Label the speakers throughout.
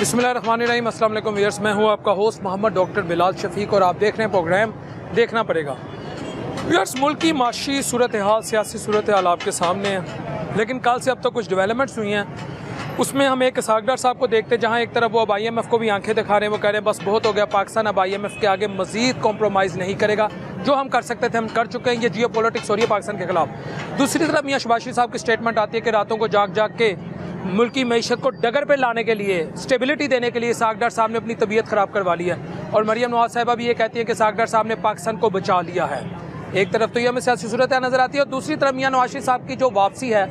Speaker 1: बिस्मिल्लाहिर्रहमानिर्रहीम। अस्सलाम वालेकुम व्यूअर्स, मैं हूं आपका होस्ट मोहम्मद डॉक्टर बिलाल शफीक और आप देख रहे हैं प्रोग्राम देखना पड़ेगा। व्यूअर्स, मुल्क की माशी सूरत हाल, सियासी सूरत हाल आपके सामने है, लेकिन कल से अब तो कुछ डेवलपमेंट्स हुई हैं। उसमें हम एक सागदार साहब को देखते हैं, जहाँ एक तरफ वो अब IMF को भी आंखें दिखा रहे हैं। वो कह रहे हैं बस बहुत हो गया, पाकिस्तान अब IMF के आगे मज़ीद कॉम्प्रोमाइज़ नहीं करेगा, जो हम कर सकते थे हम कर चुके हैं। ये जियो पॉलिटिक्स हो रही है पाकिस्तान के खिलाफ। दूसरी तरफ मियां शहबाज शरीफ साहब की स्टेटमेंट आती है कि रातों को जाग जाग के मुल्क की मईशत को डगर पे लाने के लिए, स्टेबिलिटी देने के लिए सागदार साहब ने अपनी तबीयत ख़राब करवा ली है। और मरियम नवाज साहिबा भी ये कहती है कि सागदार साहब ने पाकिस्तान को बचा लिया है। एक तरफ तो ये हमें सियासी सूरत नज़र आती है और दूसरी तरफ मियां नवाज शरीफ साहब की जो वापसी है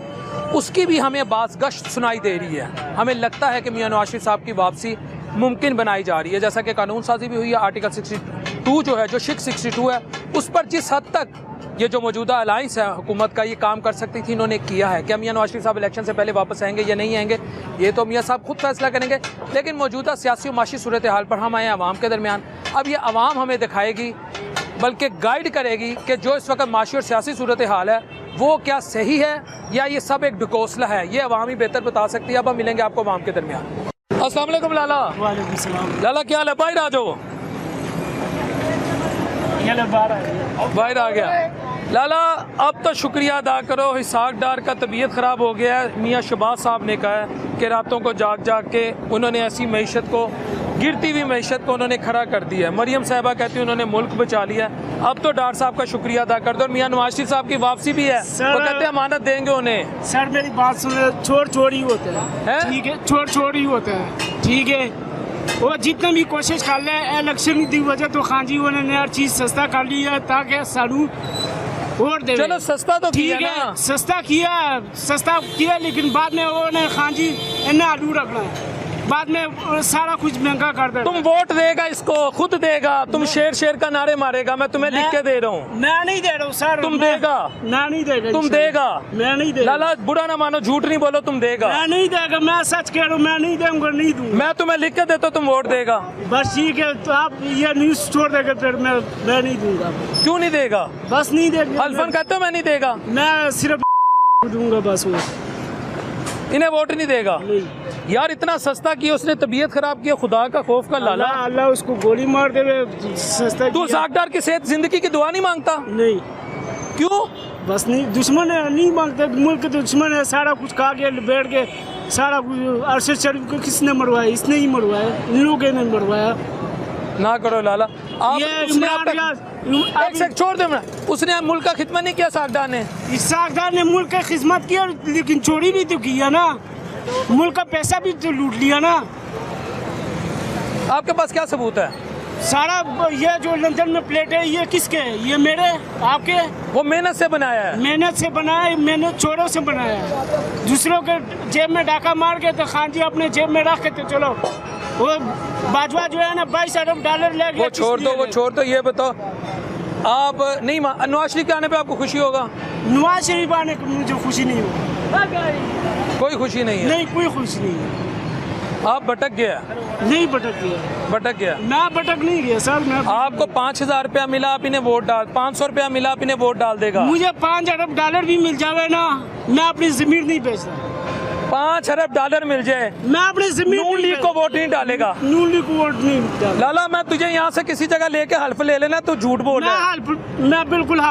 Speaker 1: उसकी भी हमें बाज़ गश्त सुनाई दे रही है। हमें लगता है कि मियां नवाज शरीफ साहब की वापसी मुमकिन बनाई जा रही है, जैसा कि कानून साजी भी हुई है। आर्टिकल 62 जो है, जो 662 है, उस पर जिस हद तक ये जो मौजूदा अलाइंस है हुकूमत का ये काम कर सकती थी, इन्होंने किया है। क्या मियां नवाज शरीफ साहब इलेक्शन से पहले वापस आएंगे या नहीं आएंगे, ये तो मियां साहब खुद फैसला करेंगे। लेकिन मौजूदा सियासी और माशी सूरत हाल पर हम आए आवाम के दरमियान। अब ये आवाम हमें दिखाएगी, बल्कि गाइड करेगी कि जो इस वक्त माशी और सियासी सूरत हाल है वो क्या सही है या ये सब एक ढकोसला है। ये अवाम ही बेहतर बता सकती है। अब हम मिलेंगे आपको अवाम के दरमियान। अस्सलाम वालेकुम लाला।
Speaker 2: वालेकुम सलाम।
Speaker 1: लाला क्या हाल है? बाहर आ जाओ। बाहर आ गया लाला। अब तो शुक्रिया अदा करो, हिसाक डार का तबीयत ख़राब हो गया है। मियां शहबाज साहब ने कहा है कि रातों को जाग जाग के उन्होंने ऐसी मईशत को, गिरती हुई मईशत को उन्होंने खड़ा कर दिया है। मरियम साहिबा कहती है उन्होंने मुल्क बचा लिया। अब तो डार साहब का शुक्रिया अदा कर दो। और मियां नवाज शरीफ साहब की वापसी भी है, वो कहते हैं अमानत देंगे उन्हें।
Speaker 2: सर मेरी बात सुनो, छोड़ ही होते हैं, ठीक है, छोड़ ही होते हैं, ठीक है। वो जितने भी कोशिश कर ले, इलेक्शन की वजह तो खान जी उन्होंने हर चीज़ सस्ता कर ली है ताकि सानू वोट दे।
Speaker 1: चलो सस्ता तो किया ना,
Speaker 2: सस्ता किया, लेकिन बाद में उन्होंने खान जी इन्हें आलू रखना है, बाद में सारा कुछ महंगा कर दे।
Speaker 1: तुम वोट देगा, इसको खुद देगा। तुम शेर का नारे मारेगा। मैं तुम्हें लिख के दे रहा हूँ।
Speaker 2: मैं नहीं दे रहा हूँ सर।
Speaker 1: तुम देगा?
Speaker 2: मैं नहीं देगा।
Speaker 1: तुम देगा?
Speaker 2: मैं नहीं देगा।
Speaker 1: लाला बुरा ना मानो, झूठ नहीं बोलो, तुम देगा?
Speaker 2: मैं नहीं देगा, मैं सच कह रहा हूँ, मैं नहीं दूंगा, नहीं दूंगा।
Speaker 1: मैं तुम्हें लिख के देता हूँ, तुम वोट देगा।
Speaker 2: बस ठीक है, तो आप ये न्यूज छोड़ देगा, फिर मैं नहीं दूंगा।
Speaker 1: क्यों नहीं देगा?
Speaker 2: बस नहीं देगा।
Speaker 1: अल्फन कहते हो मैं नहीं देगा,
Speaker 2: मैं सिर्फ दूंगा बस। वो
Speaker 1: इन्हें वोट नहीं देगा।
Speaker 2: नहीं
Speaker 1: यार, इतना सस्ता किया उसने, तबीयत खराब किया, खुदा का खौफ कर लाला।
Speaker 2: अल्लाह उसको गोली मार दे। सस्ता
Speaker 1: तू सागदार की सेहत जिंदगी की दुआ नहीं मांगता?
Speaker 2: नहीं।
Speaker 1: क्यों?
Speaker 2: बस नहीं, दुश्मन है, नहीं मांगते। मुल्क के दुश्मन है, सारा कुछ खा के बैठ के सारा कुछ। अरशद शरीफ को किसने मरवाया? इसने ही मरवाया, इन लोगों ने मरवाया।
Speaker 1: ना करो लाला। आप
Speaker 2: ये
Speaker 1: एक सेकंड छोड़ दो। उसने मुल्क का खिदमत नहीं किया सागदार ने?
Speaker 2: इस सागदार ने मुल्क की खिदमत किया, लेकिन चोरी भी तो किया ना, मुल्क का पैसा भी तो लूट लिया ना।
Speaker 1: आपके पास क्या सबूत है?
Speaker 2: सारा ये जो लंदन में प्लेट है, ये किसके है? ये मेरे, आपके?
Speaker 1: वो मेहनत से बनाया है।
Speaker 2: मेहनत से बनाया है, मैंने चोरों से बनाया है। दूसरों के जेब में डाका मार के तो खान जी अपने जेब में रख के तो चलो। वो बाजवा जो है ना, 22 अरब डॉलर ले गया।
Speaker 1: वो छोड़ दो। ये बताओ, आप नहीं नवाज शरीफ के आने पे आपको खुशी होगा?
Speaker 2: नवाज शरीफ आने को मुझे खुशी नहीं होगी।
Speaker 1: कोई खुशी नहीं है?
Speaker 2: नहीं, कोई खुशी नहीं है।
Speaker 1: आप भटक गया?
Speaker 2: नहीं भटक गया।
Speaker 1: भटक गया?
Speaker 2: मैं भटक नहीं गया सर। मैं
Speaker 1: आपको 5000 रुपया मिला, आप इन्हें वोट डाल, 500 रुपया मिला, आप इन्हें वोट डाल देगा?
Speaker 2: मुझे 5 अरब डॉलर भी मिल जावे ना, मैं अपनी जमीन नहीं बेचता।
Speaker 1: 5 अरब डॉलर मिल जाए,
Speaker 2: मैं अपनी जमीन
Speaker 1: नून लीग को वोट नहीं डालेगा?
Speaker 2: नून लीग को वोट नहीं डालेगा।
Speaker 1: लाला, मैं तुझे यहाँ से किसी जगह लेके हल्फ ले लेना, तू झूठ बोल रहा है।
Speaker 2: मैं बिल्कुल
Speaker 1: खा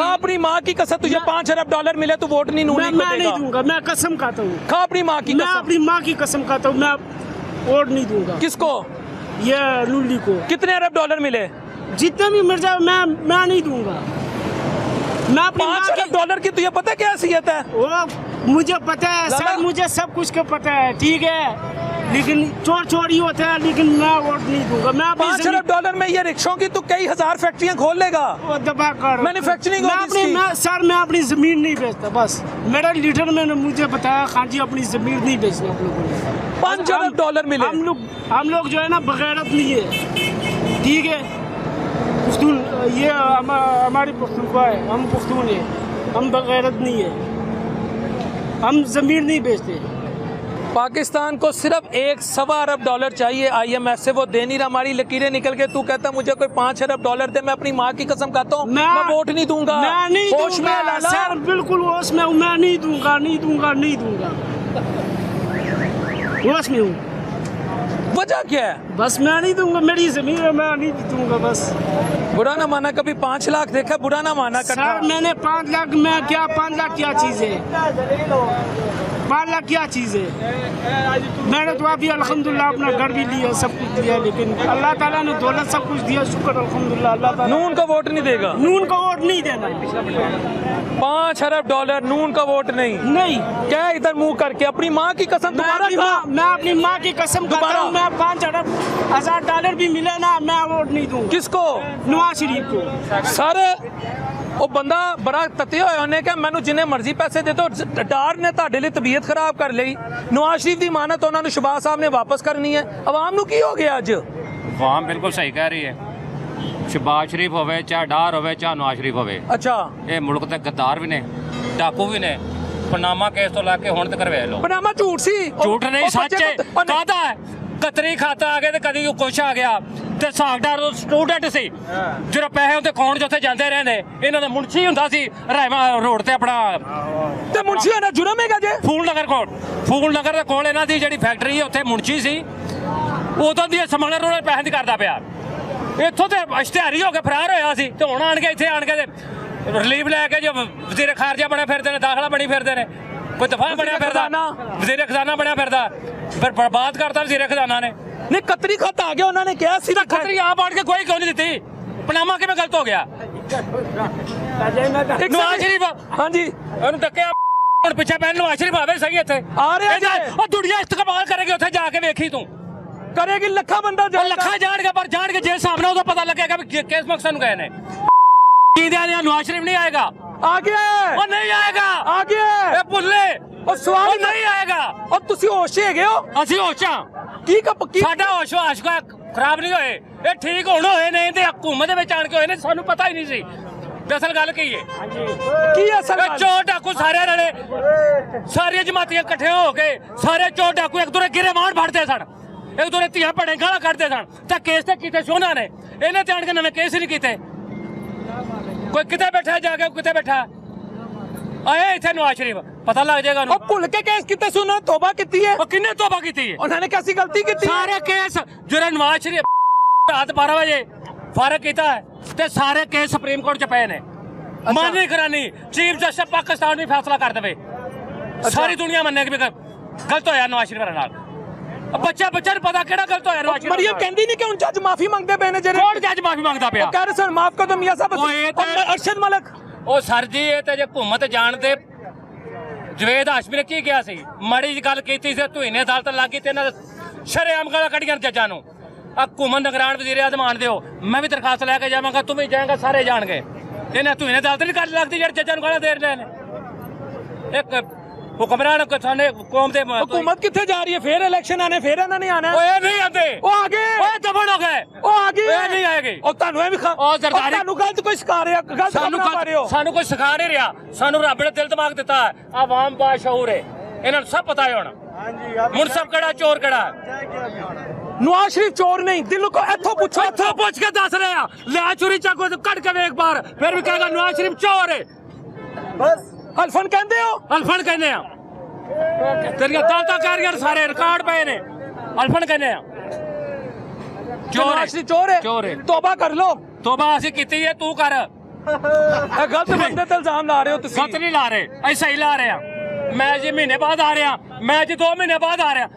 Speaker 1: अपनी माँ की कसम, तुझे 5 अरब डॉलर मिले तो वोट नहीं नून लीग को देगा?
Speaker 2: मैं नहीं दूंगा, मैं कसम खाता हूँ।
Speaker 1: खा अपनी माँ की कसम।
Speaker 2: मैं अपनी माँ की कसम खाता हूँ, मैं वोट नहीं दूंगा।
Speaker 1: किसको?
Speaker 2: ये नून लीग को।
Speaker 1: कितने अरब डॉलर मिले?
Speaker 2: जितने भी मिल जाए मैं नहीं दूंगा। मैं अपनी
Speaker 1: 5 अरब डॉलर की तुझे पता क्या हैसियत है?
Speaker 2: वो मुझे पता है सर, मुझे सब कुछ का पता है, ठीक है, लेकिन चोर ही होता है, लेकिन मैं वोट नहीं दूंगा। मैं
Speaker 1: 5 अरब डॉलर में ये रिक्शों की तो कई हजार फैक्ट्रियां खोल लेगा।
Speaker 2: वो दबा कर
Speaker 1: मैन्युफैक्चरिंग
Speaker 2: सर, मैं अपनी जमीन नहीं बेचता। बस मेरा लीडर ने मुझे बताया, खान जी अपनी जमीन नहीं बेचना आप लोगों ने।
Speaker 1: 5 अरब डॉलर मिले।
Speaker 2: हम लोग जो है ना बगैरत नहीं है, ठीक है। पुख्तून, ये हमारी पुख्तूनख्वा है, हम पुख्तून है, हम बगैरत नहीं है, हम जमीन नहीं बेचते।
Speaker 1: पाकिस्तान को सिर्फ 1.25 अरब डॉलर चाहिए IMF से, वो दे नहीं रहा। हमारी लकीरें निकल के तू कहता मुझे कोई 5 अरब डॉलर दे, मैं अपनी माँ की कसम खाता हूँ मैं वोट नहीं दूंगा।
Speaker 2: मैं नहीं
Speaker 1: होश में लाला
Speaker 2: सर, बिल्कुल होश में, मैं नहीं दूंगा, नहीं दूंगा, नहीं दूंगा, होश में हूँ।
Speaker 1: वजह क्या है?
Speaker 2: बस मैं नहीं दूंगा, मेरी जमीन है, मैं नहीं दूंगा बस।
Speaker 1: बुरा ना माना, कभी 5 लाख देखा, बुरा ना माना
Speaker 2: सर
Speaker 1: कट्ठा।
Speaker 2: मैंने 5 लाख में क्या, 5 लाख क्या चीज़ है, 5 लाख क्या चीज़ है। मैंने तो अभी अल्हम्दुलिल्लाह अपना घर भी लिया, सब कुछ दिया, लेकिन अल्लाह ताला ने दौलत सब कुछ दिया, शुक्र अल्हम्दुलिल्लाह। अल्लाह ताला
Speaker 1: नून का वोट नहीं देगा?
Speaker 2: नून का वोट नहीं देना।
Speaker 1: 5 अरब डॉलर नून का वोट नहीं?
Speaker 2: नहीं।
Speaker 1: क्या इधर मुंह करके, अपनी माँ की कसम दोबारा खा।
Speaker 2: मैं अपनी माँ की कसम खाता हूँ, मैं 5 अरब हजार डॉलर भी मिले ना, मैं वोट नहीं दूँ।
Speaker 1: किसको?
Speaker 2: नवाज शरीफ को।
Speaker 1: सर ਉਹ ਬੰਦਾ ਬੜਾ ਤੱਤੇ ਹੋਇਆ, ਉਹਨੇ ਕਿਹਾ ਮੈਨੂੰ ਜਿੰਨੇ ਮਰਜ਼ੀ ਪੈਸੇ ਦੇ ਦੋ। ਡਾਰ ਨੇ ਤੁਹਾਡੇ ਲਈ ਤਬੀਅਤ ਖਰਾਬ ਕਰ ਲਈ। ਨਵਾਜ਼ ਸ਼ਰੀਫ ਦੀ ਇਮਾਨਤ ਉਹਨਾਂ ਨੂੰ ਸ਼ਹਬਾਜ਼ ਸਾਹਿਬ ਨੇ ਵਾਪਸ ਕਰਨੀ ਹੈ। ਆਵਾਮ ਨੂੰ ਕੀ ਹੋ ਗਿਆ ਅੱਜ?
Speaker 3: ਆਵਾਮ ਬਿਲਕੁਲ ਸਹੀ ਕਹਿ ਰਹੀ ਹੈ। ਸ਼ਹਬਾਜ਼ ਸ਼ਰੀਫ ਹੋਵੇ, ਚਾਹੇ ਡਾਰ ਹੋਵੇ, ਚਾਹੇ ਨਵਾਜ਼ ਸ਼ਰੀਫ ਹੋਵੇ,
Speaker 1: ਅੱਛਾ
Speaker 3: ਇਹ ਮੁਲਕ ਦੇ ਗੱਦਾਰ ਵੀ ਨੇ, ਡਾਕੂ ਵੀ ਨੇ। ਪਨਾਮਾ ਕੇਸ ਤੋਂ ਲੈ ਕੇ ਹੁਣ ਤੱਕ ਵੇਖ ਲਓ।
Speaker 1: ਪਨਾਮਾ ਝੂਠ ਸੀ,
Speaker 3: ਝੂਠ ਨਹੀਂ, ਸੱਚ ਹੈ। ਕਾਹਦਾ ਹੈ? ਕਤਰੀ ਖਾਤਾ ਆ ਗਿਆ ਤੇ ਕਦੀ ਕੁਛ ਆ ਗਿਆ। ਤੇ ਸਾਗਦਾਰ ਸਟੂਡੈਂਟ ਸੀ, ਜਿਹੜਾ ਪੈਸੇ ਉੱਤੇ ਖਾਣ ਜਿੱਥੇ ਜਾਂਦੇ ਰਹੇ ਨੇ। ਇਹਨਾਂ ਦਾ ਮੁਨਸ਼ੀ ਹੁੰਦਾ ਸੀ ਰਾਇਮਾ ਰੋਡ ਤੇ ਆਪਣਾ,
Speaker 1: ਤੇ ਮੁਨਸ਼ੀ ਹੋਣਾ ਜੁਰਮ ਹੈਗਾ ਜੇ?
Speaker 3: ਫੂਲ ਨਗਰ ਕੋਲ, ਫੂਲ ਨਗਰ ਦੇ ਕੋਲ ਇਹਨਾਂ ਦੀ ਜਿਹੜੀ ਫੈਕਟਰੀ ਹੈ, ਉੱਥੇ ਮੁਨਸ਼ੀ ਸੀ। ਉਦੋਂ ਦੀ ਸਮਾਣੇ ਰੋਡ ਪੈਸੇ ਦੀ ਕਰਦਾ ਪਿਆ। ਇੱਥੋਂ ਤੇ ਇਸ਼ਤਿਹਾਰੀ ਹੋ ਕੇ ਫਰਾਰ ਹੋਇਆ ਸੀ, ਤੇ ਹੁਣ ਆਣ ਕੇ ਇੱਥੇ ਆਣ ਕੇ ਰਿਲੀਫ ਲੈ ਕੇ ਜੋ ਵਜ਼ੀਰ ਖਾਰਜਾ ਬਣੇ ਫਿਰਦੇ ਨੇ, ਦਾਖਲਾ ਬਣੀ ਫਿਰਦੇ ਨੇ, ਕੋਈ ਦਫਾ ਬਣਿਆ ਫਿਰਦਾ, ਵਜ਼ੀਰ ਖਜ਼ਾਨਾ ਬਣਿਆ ਫਿਰਦਾ। ਫਿਰ ਬਰਬਾਦ ਕਰਤਾ ਵਜ਼ੀਰ ਖਜ਼ਾਨਾ ਨੇ।
Speaker 1: ਨਹੀਂ ਕਤਰੀ ਖਾਤਾ ਆ ਗਿਆ, ਉਹਨਾਂ ਨੇ ਕਿਹਾ ਸੀ।
Speaker 3: ਖਤਰੀ ਆਪ ਆੜ ਕੇ ਕੋਈ ਕਿਉਂ ਨਹੀਂ ਦਿੱਤੀ? ਪਨਾਮਾ ਕਿਵੇਂ ਗਲਤ ਹੋ ਗਿਆ? ਨਵਾਜ਼ ਸ਼ਰੀਫ
Speaker 1: ਹਾਂਜੀ
Speaker 3: ਉਹਨੂੰ ਡੱਕਿਆ, ਹੁਣ ਪਿੱਛੇ ਪੈਣ। ਨਵਾਜ਼ ਸ਼ਰੀਫ ਆਵੇ ਸਹੀ ਇੱਥੇ
Speaker 1: ਆ ਰਿਹਾ ਜੇ।
Speaker 3: ਉਹ ਦੁਨੀਆ ਇਸਤਕਬਾਲ ਕਰੇਗੀ, ਉੱਥੇ ਜਾ ਕੇ ਵੇਖੀ ਤੂੰ।
Speaker 1: ਕਰੇਗੀ, ਲੱਖਾਂ ਬੰਦਾ
Speaker 3: ਉਹ ਲੱਖਾਂ ਜਾਣਗੇ, ਪਰ ਜਾਣਗੇ ਜੇ ਸਾਹਮਣੇ ਉਦੋਂ ਪਤਾ ਲੱਗੇਗਾ ਵੀ ਕਿਸ ਮਕਸਦ ਨੂੰ ਗਏ ਨੇ। ਨਵਾਜ਼ ਸ਼ਰੀਫ ਨਹੀਂ ਆਏਗਾ।
Speaker 1: ਆ ਗਿਆ,
Speaker 3: ਉਹ ਨਹੀਂ ਆਏਗਾ,
Speaker 1: ਆ ਗਿਆ।
Speaker 3: ਇਹ ਭੁੱਲੇ
Speaker 1: ਉਹ ਸਵਾਲ
Speaker 3: ਨਹੀਂ ਆਏਗਾ।
Speaker 1: ਉਹ ਤੁਸੀਂ ਹੋਸ਼ ਹੈਗੇ ਹੋ?
Speaker 3: ਅਸੀਂ ਹੋਸ਼ਾਂ,
Speaker 1: ਕੀ
Speaker 3: ਸਾਡਾ ਹੋਸ਼ ਆਸ਼ਕਾ ਖਰਾਬ ਨਹੀਂ ਹੋਏ, ਇਹ ਠੀਕ ਹੁਣ ਹੋਏ ਨੇ, ਤੇ ਹਕੂਮਤ ਦੇ ਵਿੱਚ ਆਣ ਕੇ ਹੋਏ ਨੇ। ਸਾਨੂੰ ਪਤਾ ਹੀ ਨਹੀਂ ਸੀ। ਦਰਅਸਲ ਗੱਲ ਕੀ ਹੈ?
Speaker 1: ਕੀ ਅਸਲ
Speaker 3: ਇਹ ਚੋਰ ਡਾਕੂ ਸਾਰੇ ਰਲੇ, ਸਾਰੀਆਂ ਜਮਾਤੀਆਂ ਇਕੱਠੇ ਹੋ ਕੇ, ਸਾਰੇ ਚੋਰ ਡਾਕੂ ਇੱਕ ਦੂਰੇ ਗਿਰੇਬਾਨ ਫੜਦੇ ਸਨ, ਇੱਕ ਦੂਰੇ ਧੀਆਂ ਭੈਣਾਂ ਗਾਲਾਂ ਕੱਢਦੇ ਸਨ। ਤਾਂ ਕੇਸ ਤੇ ਕੀਤੇ ਸੀ ਉਹਨਾਂ ਨੇ, ਇਹਨੇ ਤੇ ਆਣ ਕੇ ਨਵੇਂ ਕੇਸ ਹੀ ਨਹੀਂ ਕੀਤੇ। ਕੋਈ ਕਿਤੇ ਬੈਠਾ, ਜਾ ਕੇ ਕਿਤੇ ਬੈਠਾ ਆਏ ਇੱਥੇ ਨਵਾਜ਼ ਸ਼ਰੀਫ, ਪਤਾ ਲੱਗ ਜਾਏਗਾ ਉਹਨੂੰ।
Speaker 1: ਉਹ ਭੁੱਲ ਕੇ ਕੇਸ ਕੀਤੇ ਸੀ, ਉਹਨਾਂ ਨੇ ਤੋਬਾ ਕੀਤੀ ਹੈ।
Speaker 3: ਉਹ ਕਿੰਨੇ ਤੋਬਾ ਕੀਤੀ ਹੈ?
Speaker 1: ਉਹਨਾਂ ਨੇ ਕੈਸੀ ਗਲਤੀ ਕੀਤੀ?
Speaker 3: ਸਾਰੇ ਕੇਸ ਜਿਹੜਾ ਨਵਾਜ਼ ਸ਼ਰੀਫ ਰਾਤ 12 ਵਜੇ ਫਾਰਗ ਕੀਤਾ ਹੈ, ਤੇ ਸਾਰੇ ਕੇਸ ਸੁਪਰੀਮ ਕੋਰਟ 'ਚ ਪਏ ਨੇ। ਮਾਨੀ ਕਰਾਨੀ ਚੀਫ ਜਸਟਿਸ ਪਾਕਿਸਤਾਨ ਵੀ ਫੈਸਲਾ ਕਰ ਦੇਵੇ, ਸਾਰੀ ਦੁਨੀਆ ਮੰਨੇਗੀ ਵੀ ਗਲਤ ਹੋਇਆ ਨਵਾਜ਼ ਸ਼ਰੀਫ ਨਾਲ। ਬੱਚਾ ਨੂੰ ਪਤਾ ਕਿਹੜਾ ਗਲਤ ਹੋਇਆ ਨਵਾਜ਼ ਸ਼ਰੀਫ।
Speaker 1: ਮਰੀਮ ਕਹਿੰਦੀ ਨਹੀਂ ਕਿ ਹੁਣ ਜੱਜ ਮਾਫੀ ਮੰਗਦੇ ਪਏ ਨੇ? ਜਿਹੜੇ
Speaker 3: ਕੋਰਟ ਜੱਜ ਮਾਫੀ ਮੰਗਦਾ ਪਿਆ,
Speaker 1: ਉਹ ਕਹਿ ਰਹੇ ਸਨ ਮਾਫ ਕਰ ਦੋ ਮੀਆਂ ਸਾਹਿਬ। ਅਰਸ਼ਦ ਮਲਕ
Speaker 3: ਉਹ ਸਰ ਜੀ, ਇਹ ਤੇ ਜੇ ਹਕੂਮਤ ਜਾਣਦੇ। ਜਵੇਦ ਹਾਸ਼ਮੀ ਨੇ ਕੀ ਕਿਹਾ ਸੀ? ਮਾੜੀ ਜਿਹੀ ਗੱਲ ਕੀਤੀ ਸੀ, ਧੂਈ ਨੇ ਅਦਾਲਤ ਲੱਗੀ ਤੇ ਇਹਨਾਂ ਦੇ ਸ਼ਰੇਆਮ ਗਾਲਾਂ ਕੱਢੀਆਂ ਜੱਜਾਂ ਨੂੰ। ਹਕੂਮਤ ਨਿਗਰਾਨ ਵਜ਼ੀਰ ਆਜ਼ਮ ਆਣ ਦਿਓ, ਮੈਂ ਵੀ ਦਰਖਾਸਤ ਲੈ ਕੇ ਜਾਵਾਂਗਾ, ਤੂੰ ਵੀ ਜਾਏਗਾ, ਸਾਰੇ ਜਾਣਗੇ। ਇਹਨਾਂ ਧੂਈ ਨੇ ਅਦਾਲਤ ਨਹੀਂ ਕੱਢ ਲੱਗਦੀ ਜਿਹੜੇ ਜੱਜਾਂ ਨੂੰ ਗਾਲਾਂ ਦੇ ਰਹੇ ਨੇ। ਇੱਕ ਹੁਕਮਰਾਨ ਸਾਡੇ ਕੌਮ ਦੇ
Speaker 1: हुकूमत कितने जा रही है? फिर इलेक्शन आने, फिर इन्होंने आना है।
Speaker 3: ਓਏ ਨਹੀਂ ਆਂਦੇ,
Speaker 1: ਉਹ ਆ ਗਏ,
Speaker 3: ਓਏ ਦਫਨ ਹੋ ਗਏ,
Speaker 1: ਉਹ ਆ ਗਏ।
Speaker 3: ਇਹ ਨਹੀਂ ਆਏਗੀ।
Speaker 1: ਉਹ ਤੁਹਾਨੂੰ ਇਹ ਵੀ
Speaker 3: ਉਹ ਜ਼ਰਦਾਰੀ
Speaker 1: ਤੁਹਾਨੂੰ ਗਲਤ ਕੋਈ ਸਿਖਾ ਰਿਹਾ, ਗਲਤ
Speaker 3: ਸਾਨੂੰ
Speaker 1: ਕੰਮ ਕਰ ਰਹੇ ਹੋ।
Speaker 3: ਸਾਨੂੰ ਕੋਈ ਸਿਖਾ ਨਹੀਂ ਰਿਹਾ। ਸਾਨੂੰ ਰੱਬ ਨੇ ਦਿਲ ਦਿਮਾਗ ਦਿੱਤਾ ਹੈ, ਆਵਾਮ ਬਾਸ਼ਊਰ ਹੈ, ਇਹਨਾਂ ਨੂੰ ਸਭ ਪਤਾ ਹੈ। ਹੁਣ ਮੁਨਸਬ ਕਿਹੜਾ, ਚੋਰ ਕਿਹੜਾ?
Speaker 1: ਨਵਾਜ਼ ਸ਼ਰੀਫ ਚੋਰ ਨਹੀਂ, ਦਿਲੋਂ ਕੋ ਇੱਥੋਂ ਪੁੱਛੋ,
Speaker 3: ਇੱਥੋਂ ਪੁੱਛ ਕੇ ਦੱਸ ਰਹੇ ਆ। ਲੈ ਚੋਰੀ ਚਾਕੂ ਕੱਢ ਕੇ ਵੇਖ ਬਾਹਰ, ਫਿਰ ਵੀ ਕਹੇਗਾ ਨਵਾਜ਼ ਸ਼ਰੀਫ ਚੋਰ ਹੈ।
Speaker 1: ਬਸ ਹਲਫਨ ਕਹਿੰਦੇ ਹੋ?
Speaker 3: ਹਲਫਨ ਕਹਿੰਦੇ ਆ, ਤੇਰੀਆਂ ਦਾਦਾ ਕਾਰੀਗਰ ਸਾਰੇ ਰਿਕਾਰਡ ਪਏ ਨੇ। ਹਲਫਨ ਕਹਿੰਦੇ ਆ,
Speaker 1: ਨਵਾਜ਼ ਸ਼ਰੀਫ ਚੋਰ ਹੈ।
Speaker 3: ਚੋਰ ਹੈ।
Speaker 1: ਤੋਬਾ ਕਰ ਲੋ।
Speaker 3: ਤੋਬਾ ਅਸੀਂ ਕੀਤੀ ਹੈ, ਤੂੰ ਕਰ।
Speaker 1: ਇਹ ਗਲਤ ਬੰਦੇ ਤੇ ਇਲਜ਼ਾਮ ਲਾ ਰਹੇ ਹੋ ਤੁਸੀਂ।
Speaker 3: ਗਲਤ ਨਹੀਂ ਲਾ ਰਹੇ, ਅਸੀਂ ਸਹੀ ਲਾ ਰਹੇ ਆ। ਮੈਂ ਜੀ ਮਹੀਨੇ ਬਾਅਦ ਆ ਰਿਹਾ, ਮੈਂ ਜੀ 2 ਮਹੀਨੇ ਬਾਅਦ ਆ ਰਿਹਾ।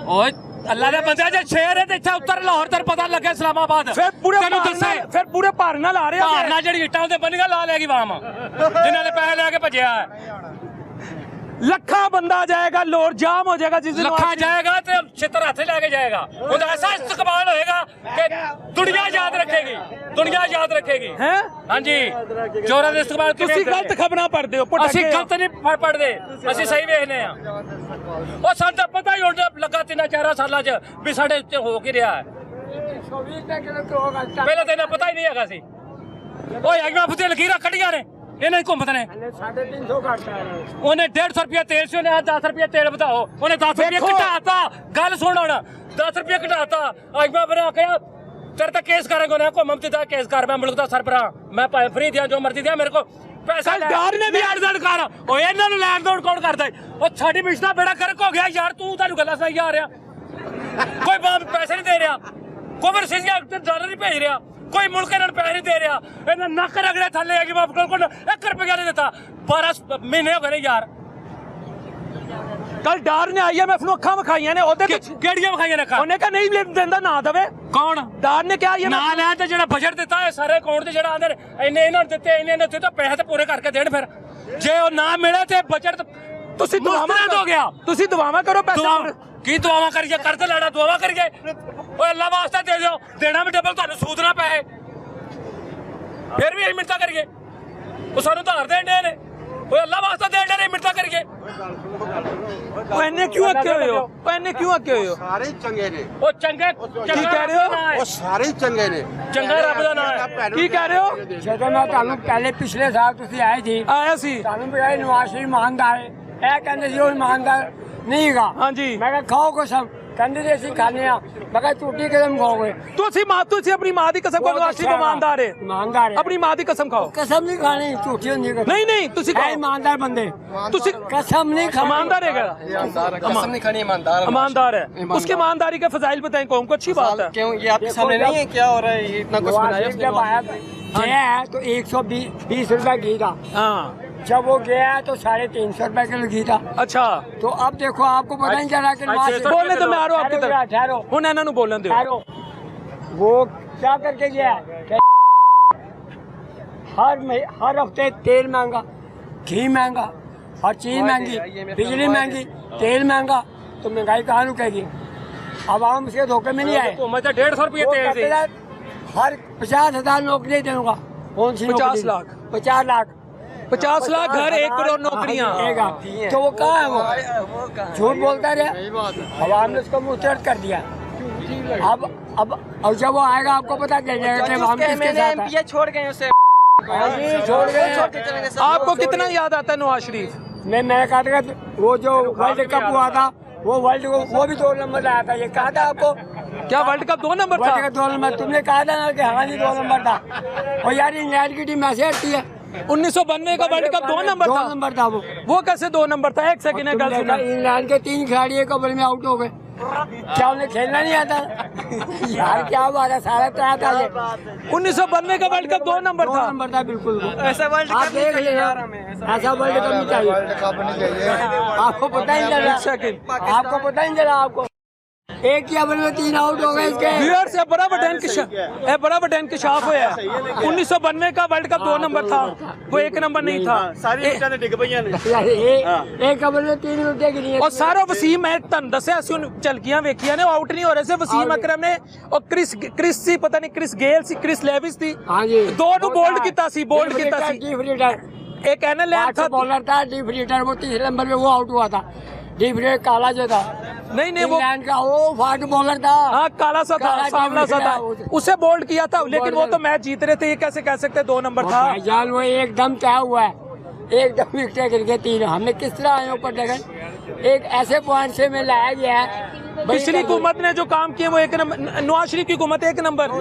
Speaker 3: ਓਏ ਅੱਲਾ ਦੇ ਬੰਦੇ, ਜੇ ਸ਼ੇਰ ਹੈ ਤੇ ਇੱਥੇ ਉੱਤਰ ਲਾਹੌਰ ਤਰ ਪਤਾ ਲੱਗੇ ਇਸਲਾਮਾਬਾਦ।
Speaker 1: ਫਿਰ ਪੂਰੇ
Speaker 3: ਤੈਨੂੰ ਦੱਸੇ,
Speaker 1: ਫਿਰ ਪੂਰੇ ਭਾਰ ਨਾਲ ਆ ਰਹੇ ਹੋ।
Speaker 3: ਭਾਰ ਨਾਲ ਜਿਹੜੀ ਇੱਟਾਂ ਉਹਦੇ ਬੰਨੀਆਂ ਲਾ ਲੈਗੀ ਵਾਮ, ਜਿਨ੍ਹਾਂ ਦੇ ਪੈਸੇ ਲੈ ਕੇ ਭੱਜਿਆ ਹੈ।
Speaker 1: ਲੱਖਾਂ ਬੰਦਾ ਜਾਏਗਾ, ਲੋਰ ਜਾਮ ਹੋ ਜਾਏਗਾ। ਜਿਸ ਦਿਨ
Speaker 3: ਲੱਖਾਂ ਜਾਏਗਾ ਤੇ ਛਿੱਤਰ ਹੱਥ ਲੈ ਕੇ ਜਾਏਗਾ। ਉਹਦਾ ਐਸਾ ਇਸਤਕਬਾਲ ਹੋਏਗਾ ਕਿ ਦੁਨੀਆ ਯਾਦ ਰੱਖੇਗੀ, ਦੁਨੀਆ ਯਾਦ ਰੱਖੇਗੀ।
Speaker 1: ਹੈ
Speaker 3: ਹਾਂਜੀ, ਚੋਰਾਂ ਦੇ ਇਸਤਕਬਾਲ ਕਿਵੇਂ?
Speaker 1: ਤੁਸੀਂ ਗਲਤ ਖਬਰਾਂ ਪੜ੍ਹਦੇ ਹੋ।
Speaker 3: ਅਸੀਂ ਗਲਤ ਨਹੀਂ ਪੜ੍ਹਦੇ, ਅਸੀਂ ਸਹੀ ਵੇਖਦੇ ਆ। ਉਹ ਸਾਨੂੰ ਤਾਂ ਪਤਾ ਹੀ ਹੁਣ ਲੱਗਾ 3-4 ਸਾਲਾਂ 'ਚ ਵੀ ਸਾਡੇ ਉੱਤੇ ਹੋ ਕੀ ਰਿਹਾ ਹੈ। ਪਹਿਲਾਂ ਤਾਂ ਇਹਨਾਂ ਪਤਾ ਹੀ ਨਹੀਂ ਹੈਗਾ ਸੀ। ਉਹ ਅਗਵਾ ਫੁੱਤੇ ਲਕੀਰਾਂ ਕੱਢੀਆਂ ਨੇ ਇਹਨਾਂ ਦੀ ਹੁਕੂਮਤ ਨੇ।
Speaker 2: 350 ਘੱਟ ਆ।
Speaker 3: ਉਹਨੇ 150 ਰੁਪਏ ਤੇਲ ਸੀ, ਉਹਨੇ 10 ਰੁਪਏ ਤੇਲ ਵਧਾਓ, ਉਹਨੇ 10 ਰੁਪਏ ਘਟਾਤਾ। ਗੱਲ ਸੁਣ ਹੁਣ, 10 ਰੁਪਏ ਘਟਾਤਾ। ਅਗਵਾ ਬਣਾ ਕੇ ਤੇਰੇ ਤਾਂ ਕੇਸ ਕਰਾਂਗੇ ਨਾ, ਹੁਕੂਮਤ ਦਾ ਕੇਸ ਕਰ। ਮੈਂ ਮੁਲਕ ਦਾ ਸਰਬਰਾਹ, ਮੈਂ ਭਾਵੇਂ ਫਰੀ ਦਿਆਂ, ਜੋ ਮਰਜ਼ੀ ਦਿਆਂ, ਮੇਰੇ ਕੋਲ ਪੈਸਾ
Speaker 1: ਸਰਦਾਰ ਨੇ ਵੀ
Speaker 3: ਲੈਣ ਕਰ। ਉਹ ਇਹਨਾਂ ਨੂੰ ਲੈਣ ਦੇਣ ਕੌਣ ਕਰਦਾ? ਉਹ ਸਾਡੀ ਮਿਸ਼ਨਾ ਬੇੜਾ ਕਰਕ ਹੋ ਗਿਆ ਯਾਰ। ਤੂੰ ਤੁਹਾਨੂੰ ਗੱਲਾਂ ਸੁਣਾਈ ਜਾ ਰਿਹਾ। कोई पैसे नहीं दे रहा, कोई ओवरसीज डॉलर नहीं भेज रहा, कोई मुल्क इन्होंने पैसे नहीं दे रहा, इन्हें नक रगड़े थले है कि मैं बिल्कुल 1 रुपया नहीं देता। 12 महीने हो गए यार।
Speaker 1: कल डार ने आई है, मैं अखा विखाइया ने
Speaker 3: केड़ियां विखाइयां ने
Speaker 1: उन्हें कहा नहीं देंदा ना दवे।
Speaker 3: कौन
Speaker 1: डार ने क्या
Speaker 3: ना लें तो जो बजट दिता है सारे अकाउंट से जो इन्हें इन्होंने दिते इन्हें दिते पैसे तो पूरे करके देन। फिर जे वो ना मिले तो बजट
Speaker 1: तुसी दुआवां
Speaker 3: हो गया।
Speaker 1: तुसी दुआवां करो पैसा
Speaker 3: की दुआवां करिए, कर्ज लेना दुआवां करिए। ओए अल्लाह वास्ते दे दो, देना भी डबल तुहानू सूद ना पैसे, फिर भी मिन्नतां करिए। वो सानू धार देन डे ने, ओए अल्लाह वास्ते देन डे ने, मिन्नतां करिए।
Speaker 1: इन्ने क्यों अके हुए हो? इन्ने क्यों अके हुए हो?
Speaker 4: सारे चंगे ने।
Speaker 3: ओ चंगे
Speaker 1: की कह रहे हो?
Speaker 4: वो सारे चंगे ने।
Speaker 3: चंगा रब दा नाम है।
Speaker 1: की कह रहे हो?
Speaker 2: ਜਦੋਂ ਮੈਂ ਤੁਹਾਨੂੰ ਪਹਿਲੇ ਪਿਛਲੇ ਸਾਲ ਤੁਸੀਂ ਆਏ ਸੀ
Speaker 1: आया सी
Speaker 2: ਤੁਹਾਨੂੰ ਵੀ ਇਹ ਨਵਾਜ਼ ਸ਼ਰੀਫ ਇਮਾਨਦਾਰ ਹੈ, ਇਹ ਕਹਿੰਦੇ ਸੀ ਉਹ ਇਮਾਨਦਾਰ ਨਹੀਂ ਹੈਗਾ।
Speaker 1: ਹਾਂਜੀ।
Speaker 2: ਮੈਂ ਕਿਹਾ ਖਾਓ ਕਸਮ, ਕਹਿੰਦੇ ਸੀ ਅਸੀਂ ਖਾਣੇ ਆ। ਮੈਂ ਕਿਹਾ ਝੂਠੀ ਕਸਮ ਖਾਓਗੇ।
Speaker 1: तुसी अपनी माँ की कसम खाओ, नवाज शरीफ ईमानदार है।
Speaker 2: ਇਮਾਨਦਾਰ ਹੈ,
Speaker 1: अपनी माँ की कसम खाओ।
Speaker 2: ਕਸਮ ਨਹੀਂ ਖਾਣੀ, ਝੂਠੀ ਹੁੰਦੀ ਹੈ।
Speaker 1: नहीं नहीं तुसी
Speaker 2: ਇਹ
Speaker 1: खाओ।
Speaker 2: ਇਮਾਨਦਾਰ ਬੰਦੇ,
Speaker 1: तुसी
Speaker 2: कसम नहीं खानी।
Speaker 1: ईमानदार है
Speaker 4: कसम नहीं खानी, ईमानदार
Speaker 1: ईमानदार है। उसकी ईमानदारी के फजाइल बताएं कौम को, अच्छी बात है।
Speaker 4: क्यों ये आपके सामने नहीं है? क्या हो रहा है? ये इतना कुछ बनाया उसने।
Speaker 2: जब आया गया है तो 120 रुपए घी था,
Speaker 1: हाँ
Speaker 2: जब वो गया है तो 350 रुपए किलो घी था।
Speaker 1: अच्छा
Speaker 2: तो अब देखो आपको पता नहीं चला कि नवाज शरीफ-
Speaker 1: बोलने तो मैं आ रहा हूँ आपकी तरफ।
Speaker 2: ठहरो
Speaker 1: हुन इन्हां नूं बोलन दिओ।
Speaker 2: ठहरो, वो क्या करके गया है कि हर हफ्ते तेल महंगा, घी महंगा, हर चीज महंगी, बिजली महंगी, तेल महंगा, तो महंगाई कहाँ रुकेगी? आवाम उसके धोखे में नहीं आए।
Speaker 3: हुकूमत 150 रुपये
Speaker 2: वो
Speaker 3: तेल
Speaker 2: कहते
Speaker 3: से
Speaker 2: हैं हर 50,000 नौकरी दूंगा। कौन सी
Speaker 1: 50 लाख?
Speaker 2: 50 लाख
Speaker 1: 50 लाख घर, 1 करोड़ नौकरियां।
Speaker 2: देगा। तो वो कहाँ है? वो झूठ बोलता रहा, आवाम ने उसको मुस्तरद कर दिया। अब जब वो आएगा आपको पता चल जाएगा कि हम किसके साथ हैं।
Speaker 4: छोड़ गए उसे,
Speaker 2: छोड़ गए।
Speaker 1: आपको कितना याद आता है नवाज शरीफ?
Speaker 2: मैं कहा था वो जो वर्ल्ड कप हुआ था, वो वो भी 2 नंबर आया था। ये कहा था आपको?
Speaker 1: क्या वर्ल्ड कप 2 नंबर
Speaker 2: वर्ल्ड
Speaker 1: था?
Speaker 2: कप 2 नंबर तुमने कहा था ना कि हाँ जी 2 नंबर था। और यार इंग्लैंड की टीम ऐसे हटती है।
Speaker 1: 1992 का वर्ल्ड कप 2 नंबर
Speaker 2: 2
Speaker 1: था।
Speaker 2: नंबर था वो
Speaker 1: कैसे 2 नंबर था? एक सेकंड है, गल सुना।
Speaker 2: इंग्लैंड के 3 खिलाड़ी एक ओवर में आउट हो गए। क्या उन्हें खेलना नहीं आता? यार क्या बात है, सारा तो आता है।
Speaker 1: 1992 का वर्ल्ड कप 2 नंबर
Speaker 2: 2
Speaker 1: था।
Speaker 2: नंबर था बिल्कुल।
Speaker 4: ऐसा वर्ल्ड
Speaker 2: आप देख लीजिए, ऐसा वर्ल्ड कप नहीं चाहिए। आपको पता ही चला, आपको पता ही चला। आपको एक ही ओवर में 3 आउट हो गए इसके।
Speaker 1: व्यूअर्स ये बड़ा बड़ा इंकशाफ हुआ है। 1992 का वर्ल्ड कप 2 नंबर था, वो 1 नंबर नहीं था।
Speaker 2: एक ओवर में 3 विकेट गिरी।
Speaker 1: और सारा वसीम मैं तन दसिया झलकियां वेखियां ने, आउट नहीं हो रहे थे वसीम अकरम ने और क्रिस सी, पता नहीं क्रिस गेल सी, क्रिस लेविस थी,
Speaker 2: हाँ जी,
Speaker 1: दोनों बोल्ड किया सी, बोल्ड किया सी। एक एनएलएन था,
Speaker 2: बॉलर था डीप रीडर, वो 3 नंबर पे वो आउट हुआ था। डीप रीडर काला जो था,
Speaker 1: नहीं वो
Speaker 2: इंग्लैंड का वो फास्ट बॉलर था।
Speaker 1: हाँ काला सा था,
Speaker 2: काला
Speaker 1: सामना सा था, उसे बोल्ड किया था। लेकिन वो तो मैच जीत रहे थे, ये कैसे कह सकते 2 नंबर था?
Speaker 2: भाईजान वो एकदम क्या हुआ है, एकदम विकेट गिर गए 3। हमने किस तरह आए ऊपर देखा, एक ऐसे पॉइंट से में लाया गया है।
Speaker 1: पिछली हुकूमत ने जो काम किए वो 1 नंबर, नवाज शरीफ की हुकूमत 1 नंबर है।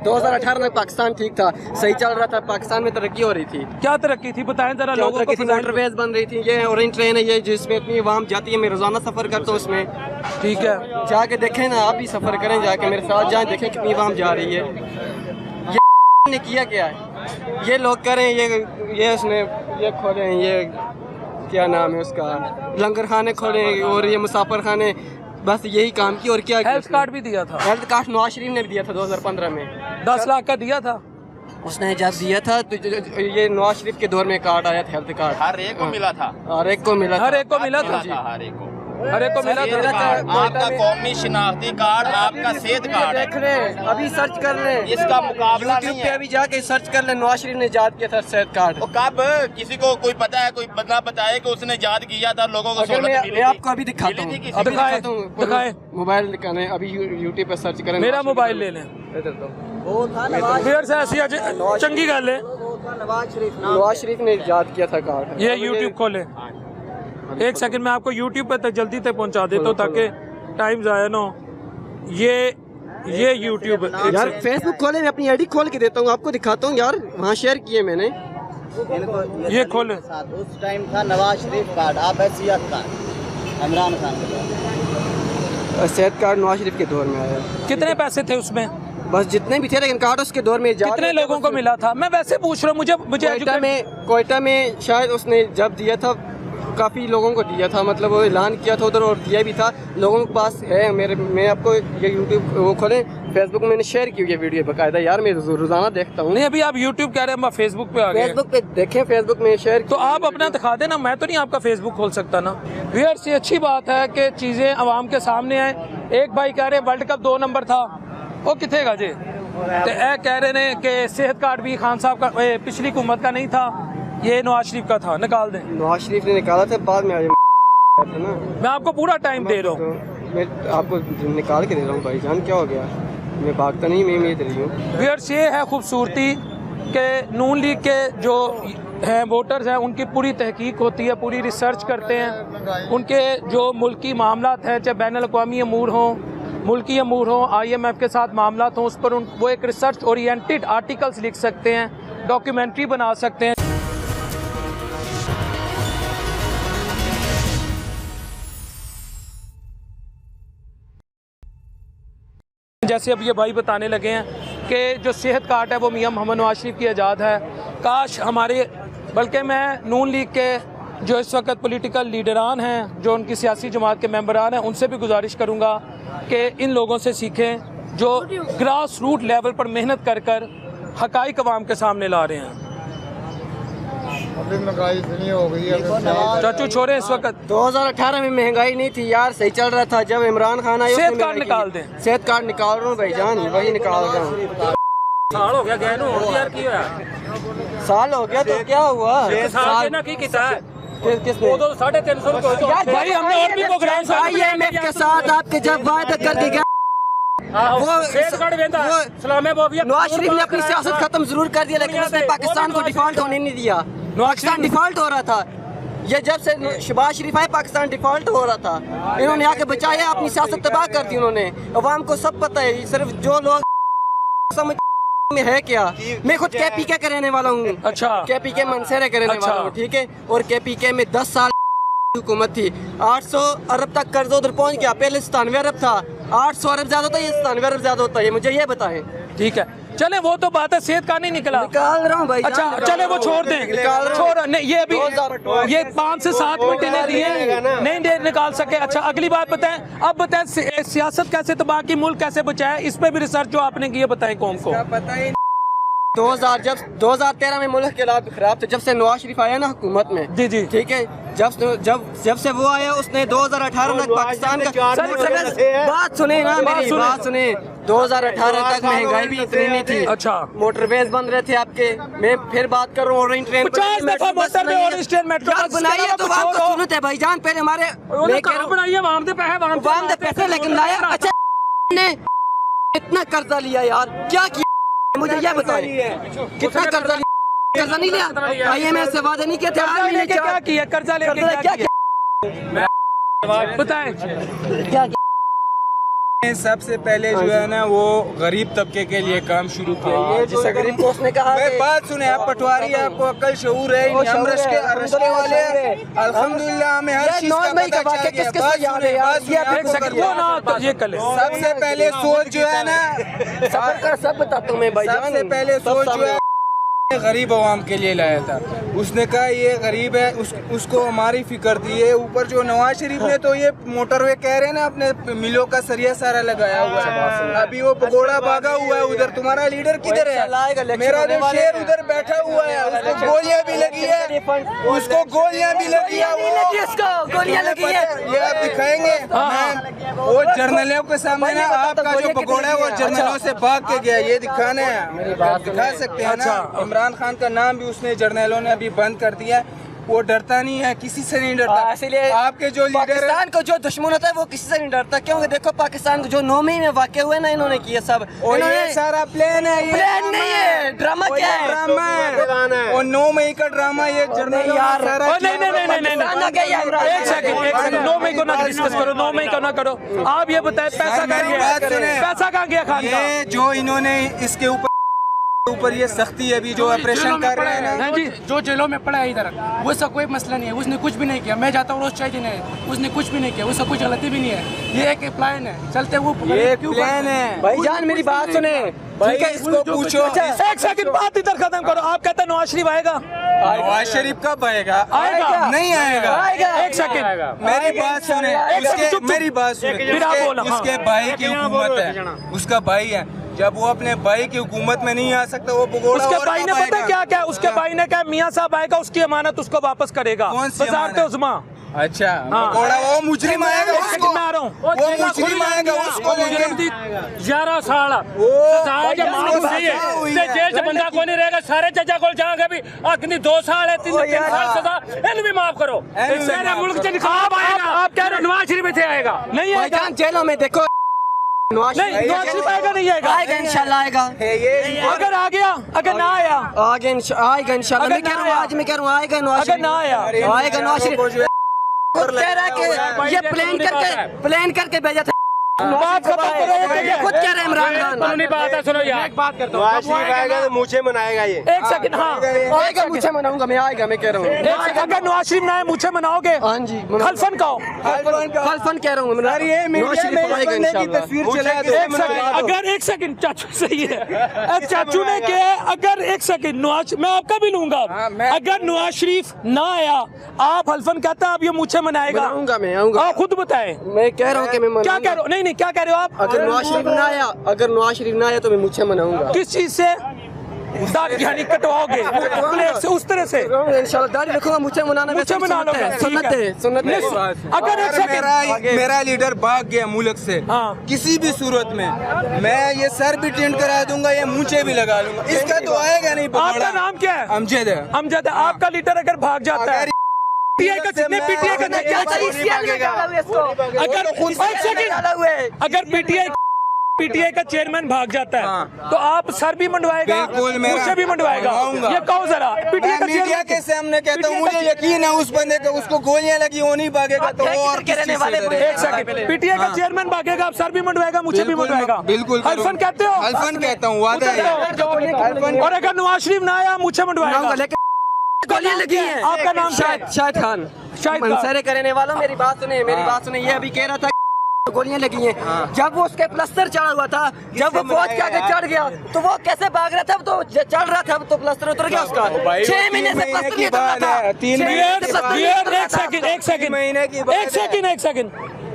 Speaker 4: 2018 में पाकिस्तान ठीक था, सही चल रहा था, पाकिस्तान में तरक्की हो रही थी।
Speaker 1: क्या तरक्की थी बताएं जरा लोगों को।
Speaker 4: मोटरवेज बन रही थी, ये ऑरेंज ट्रेन है ये जिसमें इतनी आवाम जाती है। मैं रोजाना सफर करता हूँ उसमें।
Speaker 1: ठीक है,
Speaker 4: जाके देखें ना, आप भी सफर करें, जाके मेरे साथ जाएं, देखें कितनी आवाम जा रही है। ये ने किया क्या है? ये लोग करें, ये उसने ये खोले, ये क्या नाम है उसका, लंगर खाने खोले और ये मुसाफिर खाने, बस यही काम की। और क्या
Speaker 1: हेल्थ कार्ड भी दिया था?
Speaker 4: हेल्थ कार्ड नवाज शरीफ ने भी दिया था 2015 में,
Speaker 1: 10 लाख का दिया था
Speaker 4: उसने जब दिया था। तो ये नवाज शरीफ के दौर में कार्ड आया था, हेल्थ कार्ड
Speaker 5: हर एक को मिला था,
Speaker 4: हर एक को मिला था।
Speaker 1: हर एक को मिला था,
Speaker 5: हर एक को
Speaker 1: हर एक को मिला था।
Speaker 5: आपका कौमी शिनाख्ती कार्ड, आपका सेहत कार्ड
Speaker 4: देख लें, अभी सर्च कर लें,
Speaker 5: इसका मुकाबला
Speaker 4: यूट्यूब
Speaker 5: नहीं
Speaker 4: पे
Speaker 5: है।
Speaker 4: अभी जाके सर्च कर लें, नवाज शरीफ ने याद किया था सेहत कार्ड।
Speaker 5: वो कब किसी को कोई पता है, कोई बंदा बताए कि उसने याद किया था, लोगों को
Speaker 4: अगर
Speaker 5: सहूलत मिली
Speaker 4: मैं
Speaker 5: थी?
Speaker 4: आपको अभी दिखाता हूँ,
Speaker 5: मिली थी किसी
Speaker 4: अभी
Speaker 5: को?
Speaker 1: दिखाए,
Speaker 4: दिखाता हूँ,
Speaker 1: दिखाए।
Speaker 4: मोबाइल दिखाने, अभी यूट्यूब पे सर्च करें।
Speaker 1: मेरा मोबाइल ले लें। फिर से ऐसी चंगी गल है।
Speaker 4: नवाज शरीफ ने याद किया था कार्ड।
Speaker 1: ये यूट्यूब खोले, एक सेकंड में आपको यूट्यूब पे तक जल्दी तक पहुंचा देता हूँ ताकि टाइम जाया ना हो। ये यूट्यूब
Speaker 4: यार फेसबुक खोले, मैं अपनी आईडी खोल के देता हूँ, आपको दिखाता हूँ यार, वहाँ शेयर किए मैंने।
Speaker 1: ये खोले।
Speaker 6: उस टाइम था नवाज शरीफ कार्ड, आप हैसियत कार्ड। इमरान खान के दौर
Speaker 4: सेहत कार्ड नवाज शरीफ के दौर में आया।
Speaker 1: कितने पैसे थे उसमें?
Speaker 4: बस जितने भी थे, लेकिन कार्ड उसके दौर में
Speaker 1: कितने लोगों को मिला था? मैं वैसे पूछ रहा हूँ, मुझे
Speaker 4: कोयटा में शायद उसने जब दिया था काफ़ी लोगों को दिया था, मतलब वो ऐलान किया था उधर और दिया भी था लोगों के पास है। मैं आपको ये यूट्यूब वो खोलें, फेसबुक में मैंने शेयर की ये वीडियो बाकायदा। यार मैं रोजाना देखता हूँ।
Speaker 1: नहीं, अभी आप यूट्यूब कह रहे हैं, मैं फेसबुक पे आ गए।
Speaker 4: फेसबुक पे देखें, फेसबुक में शेयर।
Speaker 1: तो आप अपना दिखा देना, मैं तो नहीं आपका फेसबुक खोल सकता ना। व्यूअर्स, ये अच्छी बात है कि चीज़ें आवाम के सामने आए। एक भाई कह रहे वर्ल्ड कप 2 नंबर था, वो किथेगा जी? तो ए कह रहे ने कि सेहत कार्ड भी खान साहब का पिछली हुकूमत का नहीं था, ये नवाज शरीफ का था, निकाल दें।
Speaker 4: नवाज शरीफ ने निकाला था, बाद में आया ना।
Speaker 1: मैं आपको पूरा टाइम दे रहा हूँ,
Speaker 4: मैं आपको निकाल के दे रहा हूँ भाईजान, क्या हो गया? मैं भागता नहीं, मैं दे रही हूँ।
Speaker 1: व्यूअर्स, ये है खूबसूरती कि नून लीग के जो हैं वोटर्स हैं, उनकी पूरी तहकीक होती है, पूरी रिसर्च करते हैं। उनके जो मुल्की मामलात हैं, चाहे बैनुल अक़वामी अमूर हों, मुल्की अमूर हों, IMF के साथ मामलात हों, उस पर वो एक रिसर्च ओरिएंटेड आर्टिकल्स लिख सकते हैं, डॉक्यूमेंट्री बना सकते हैं। जैसे अब ये भाई बताने लगे हैं कि जो सेहत कार्ड है वो मियां मोहम्मद नवाज शरीफ की आज़ाद है। काश हमारे, बल्कि मैं नून लीग के जो इस वक्त पॉलिटिकल लीडरान हैं, जो उनकी सियासी जमात के मेंबरान हैं, उनसे भी गुजारिश करूंगा कि इन लोगों से सीखें जो ग्रास रूट लेवल पर मेहनत कर कर हकाइक अवाम के सामने ला रहे हैं।
Speaker 7: अभी महंगाई इतनी हो गई है।
Speaker 1: चाचू छोड़े, इस वक्त
Speaker 4: 2018 में महंगाई नहीं थी यार, सही चल रहा था। जब इमरान खान आया,
Speaker 1: सेहत कार्ड निकाल दें।
Speaker 4: सेहत कार्ड निकाल रहा हूँ भाईजान, वही निकाल रहा हूँ।
Speaker 3: साल हो गया गए नो यार, की होया
Speaker 4: साल हो गया तो क्या हुआ?
Speaker 3: साल ना की किता है
Speaker 4: किसने?
Speaker 3: वो तो 350
Speaker 1: भाई हमने और भी प्रोग्राम
Speaker 4: IMF के साथ आपके जब वायदा करके गया, वो
Speaker 3: सलामे वो भी
Speaker 4: नवाज शरीफ ने अपनी सियासत खत्म जरूर कर दिया, लेकिन उसने पाकिस्तान को डिफॉल्ट होने नहीं दिया। पाकिस्तान डिफॉल्ट हो रहा था। ये जब से शहबाज शरीफ आए, पाकिस्तान डिफॉल्ट हो रहा था। इन्होंने आके बचाया, अपनी सियासत तबाह कर दी उन्होंने। अवाम को सब पता है, सिर्फ जो लोग समझ में है क्या। मैं खुद KPK का रहने वाला हूँ।
Speaker 1: अच्छा,
Speaker 4: KPK मनसेरे का रहने वाला हूँ, ठीक है। और KPK में 10 साल हुकूमत थी, 800 अरब तक कर्ज उधर पहुँच गया। पहले 97 अरब था, 800 अरब ज्यादा होता है, ये 97 अरब ज्यादा होता है, मुझे ये बताएं।
Speaker 1: ठीक है, चले वो तो बात है, सेहत का नहीं निकला,
Speaker 4: निकाल रहा हूँ भाई।
Speaker 1: अच्छा चले वो छोड़ दें, छोड़ नहीं, ये अभी ये 5 से 7 मिनट इन्हें दिए, नहीं निकाल सके। अच्छा अगली बात बताएं, अब बताएं सियासत कैसे तबाह की, मुल्क कैसे बचाया, इस पे भी रिसर्च जो आपने की है बताएं कौम को।
Speaker 4: 2013 में मुल्क के हालात खराब थे, जब से नवाज शरीफ आया ना हुकूमत में।
Speaker 1: जी जी,
Speaker 4: ठीक है। जब से वो आया, उसने 2018 तक पाकिस्तान का बात सुने ना, मेरी बात सुने। 2018 तक महंगाई भी इतनी नहीं थी।
Speaker 1: अच्छा,
Speaker 4: मोटरवेज बंद रहे थे आपके। मैं फिर बात कर रहा हूँ, ऑरेंज ट्रेन
Speaker 1: 50 दफा मोटरवे ऑरेंज ट्रेन मेट्रो
Speaker 4: बनाइए तो आपको जरूरत है भाईजान। पहले हमारे
Speaker 1: बनाइए, वाम दे
Speaker 4: पैसे लेकिन लाया। अच्छा ने इतना कर्जा लिया यार, क्या किया मुझे यह बताइए, कितना कर्जा लिया? कर्जा नहीं लिया, IMF से वादे नहीं किए थे।
Speaker 1: क्या किया कर्जा लेके, क्या किया बताएं?
Speaker 4: क्या
Speaker 8: सबसे पहले जो है ना वो गरीब तबके के लिए काम शुरू किया।
Speaker 4: ये जिस गरीब को उसने कहा,
Speaker 8: बात सुने आप पटवारी, आपको अकल शऊर है, अरशके वाले अल्हम्दुलिल्लाह हमें हर चीज का पता चल गया।
Speaker 1: ये कल
Speaker 8: सबसे पहले सोच जो है ना,
Speaker 4: सब बताता हूँ मैं भाईजान।
Speaker 8: सबसे पहले सोच जो है गरीब आवाम के लिए लाया था। उसने कहा ये गरीब है, उसको हमारी फिक्र थी। ये ऊपर जो नवाज शरीफ ने तो ये मोटरवे कह रहे हैं ना, अपने मिलों का सरिया सारा लगाया हुआ है। अभी वो पगोड़ा भागा हुआ है उधर। तुम्हारा लीडर किधर है? मेरा जो शेर उधर बैठा हुआ है, उसको गोलियां भी लगी है, उसको गोलियां भी लगी है,
Speaker 4: गोलियां लगी है।
Speaker 8: ये आप दिखाएंगे वो जर्नलों के सामने ना, आपका जो पगोड़ा है वो जर्नलों से भाग के गया, ये दिखाना है, दिखा सकते हैं ना। इमरान खान का नाम भी उसने जर्नलों ने अभी बंद कर दिया। वो डरता नहीं है, किसी से नहीं डरता।
Speaker 4: इसलिए
Speaker 8: आपके जो लीडर
Speaker 4: पाकिस्तान को जो दुश्मन होता है वो किसी से नहीं डरता, क्योंकि देखो पाकिस्तान को जो 9 महीने वाक़े हुए ना, इन्होंने किए सब।
Speaker 8: और ये सारा प्लान है, ये
Speaker 4: प्लान नहीं है, ड्रामा क्या है?
Speaker 8: ड्रामा है। और 9 मई का ड्रामा ये जर्नल यार।
Speaker 1: एक सेकंड 9 मई को ना डिस्कस करो, 9 मई को ना करो। आप ये बताएं पैसा कहाँ गया? पैसा कहाँ गया खान का?
Speaker 8: ये जो इन्होंने इसके ऊपर ऊपर ये सख्ती है अभी जो ऑपरेशन कर रहे हैं ना।
Speaker 2: जो जेलों में पड़ा है इधर, वो उसका कोई मसला नहीं है, उसने कुछ भी नहीं किया। मैं जाता हूँ रोज चाय देने, उसने कुछ भी नहीं किया, उसका कुछ गलती भी नहीं है। ये एक प्लान है, चलते वो
Speaker 8: ये प्लान है।
Speaker 4: भाईजान मेरी बात सुने,
Speaker 8: ठीक है, इसको पूछो।
Speaker 1: एक सेकंड बात इधर खत्म करो। आप कहते हैं नवाज शरीफ आएगा?
Speaker 8: नवाज शरीफ कब आएगा?
Speaker 1: आएगा
Speaker 8: नहीं आएगा।
Speaker 1: एक सेकंड
Speaker 8: मेरी बात सुने, मेरी बात सुने। उसके भाई की हुकूमत है, उसका भाई है। जब वो अपने भाई की हुकूमत में नहीं आ सकता, वो भगोड़ा
Speaker 1: उसके भाई ने पता है क्या क्या? उसके भाई ने कहा मियां साहब आएगा, उसकी अमानत उसको वापस करेगा।
Speaker 8: कौन सी
Speaker 1: वज़ारत उज़्मा।
Speaker 8: अच्छा, भगोड़ा वो मुजरिम आएगा, उसको
Speaker 1: मैं आ रहा हूँ।
Speaker 8: वो मुजरिम आएगा, उसको लेंगे।
Speaker 3: 11 साल सजा जब माफ हुई है ते जेल से बंदा कोई नहीं रहेगा। सारे जजा को जाएंगे भी कितनी 2 साल है 3 साल सजा, इन्हें भी माफ करो। मेरे मुल्क से निकाल आएगा। आप कह रहे हो नवाज शरीफ से आएगा? नहीं आएगा।
Speaker 4: भाईजान जेलों में देखो,
Speaker 1: नवाज शरीफ आएगा नहीं आएगा?
Speaker 4: आएगा इंशाल्लाह आएगा।
Speaker 1: अगर आ गया, अगर ना आया,
Speaker 4: आएगा इंशाल्लाह। मैं कह रहा हूँ, आज मैं कह रहा हूँ आएगा नवाज
Speaker 1: अगर
Speaker 4: शरीफ।
Speaker 1: ना आया
Speaker 4: आएगा नवाज शरीफ। खुद कह रहा है कि ये प्लान करके भेजा था।
Speaker 1: बात खत्म करो।
Speaker 4: ये खुद कह रहे हैं इमरान खान।
Speaker 3: कानूनी बात है, सुनो यार।
Speaker 2: बात करता हूँ,
Speaker 4: आएगा तो मुझे मनाएगा ये।
Speaker 1: एक सेकंड। हाँ
Speaker 4: आएगा, मुझे मनाऊंगा मैं। आएगा, मैं कह रहा हूँ।
Speaker 1: अगर नवाज शरीफ ना आए मुझे मनाओगे?
Speaker 4: हाँ जी,
Speaker 1: खलफन कहो।
Speaker 4: खलफन कह रहा हूँ। नवाज शरीफ आएगा इंशाल्लाह।
Speaker 1: एक सेकंड, अगर एक सेकंड चाचू सही है। चाचू ने क्या है? अगर एक सेकंड नवाज, मैं आपका भी लूंगा। अगर नवाज शरीफ ना आया, आप हल्फन कहता आप ये मुझे मनाएगा?
Speaker 4: मनाऊंगा मैं, आऊंगा।
Speaker 1: आप खुद बताएं।
Speaker 4: मैं कह रहा हूँ कि मैं
Speaker 1: क्या कह रहे हो? नहीं नहीं, क्या कह रहे हो आप?
Speaker 4: अगर नवाज शरीफ ना आया तो मैं मुझे मनाऊंगा।
Speaker 1: किस चीज से? दाढ़ी यानी कटवाओगे प्लेट से, उस तरह से?
Speaker 4: इंशाल्लाह दाढ़ी रखूंगा, मुझे मनाना
Speaker 1: मुझे मना लो।
Speaker 4: सुन्नत है।
Speaker 1: अगर एक सेकंड,
Speaker 8: मेरा लीडर भाग गया मुल्क से,
Speaker 1: हाँ।
Speaker 8: किसी भी सूरत में मैं ये सर भी टेंट करा दूंगा, ये मुझे भी लगा लूंगा। इसका तो आएगा नहीं।
Speaker 1: आपका नाम क्या है?
Speaker 8: अमजद है।
Speaker 1: अमजद है। आपका लीडर अगर भाग जाता है, पीटीआई का जितने पीटीआई का अगर पीटीआई का चेयरमैन भाग जाता है तो आप सर भी मंडवाएगा, मुझे भी मंडवाएगा। ये कहो जरा। पीटीआई का
Speaker 8: मीडिया के सामने कहता हूँ, मुझे यकीन है उस बंदे को, उसको गोलियां लगी, वो नहीं भागेगा तो वो और किस चीज़ से डरेगा?
Speaker 1: एक सेकंड, पीटीआई का चेयरमैन भागेगा, आप सर भी मंडवाएगा, मुझे भी मंडवाएगा।
Speaker 8: बिल्कुल
Speaker 1: हल्फन कहते हो?
Speaker 8: हल्फन कहता हूँ, वादा है।
Speaker 1: और अगर नवाज शरीफ ना आया, मुझे मंडवाएगा।
Speaker 4: गोलियां लगी हैं।
Speaker 1: आपका नाम
Speaker 4: शाहिद खान। मनसरे करने वालों, मेरी बात सुने, मेरी बात सुने। ये अभी कह रहा था गोलियां लगी हैं। जब वो उसके प्लस्तर चढ़ा हुआ था, जब वो फौज के आगे चढ़ गया तो वो कैसे भाग रहा था? तो चढ़ रहा था तो प्लस्तर उतर गया उसका। 6 महीने से प्लस्तर नहीं उतरा था।
Speaker 8: 3
Speaker 1: एक सेकंड।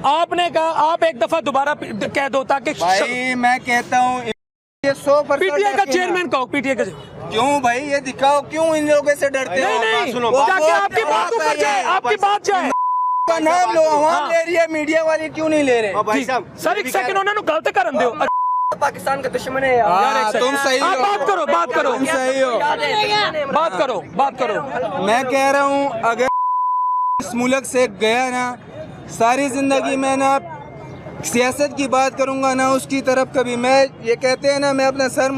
Speaker 1: आपने कहा आप एक दफा दोबारा कह दो ताकि
Speaker 8: भाई मैं कहता हूँ ये 100%
Speaker 1: पीटीआई का चेयरमैन कहो। पीटीआई का
Speaker 8: क्यों भाई ये दिखाओ, क्यों इन लोगों से डरते हो?
Speaker 1: नहीं, ताकि आपकी बात ऊपर जाए, आपकी बात जाए।
Speaker 8: का नाम लो, हम ले रही है, मीडिया वाले क्यों नहीं ले रहे?
Speaker 4: भाई साहब,
Speaker 1: सर एक सेकंड, उन्होंने गलत करन दो।
Speaker 4: पाकिस्तान का दुश्मन है यार।
Speaker 8: तुम सही हो।
Speaker 1: बात करो, बात करो,
Speaker 8: तुम सही हो।
Speaker 1: बात करो, बात करो।
Speaker 8: मैं कह रहा हूँ अगर इस मुल्क से गया ना, सारी जिंदगी में ना सियासत की बात करूंगा ना उसकी तरफ कभी। मैं ये कहते हैं ना, मैं अपना सर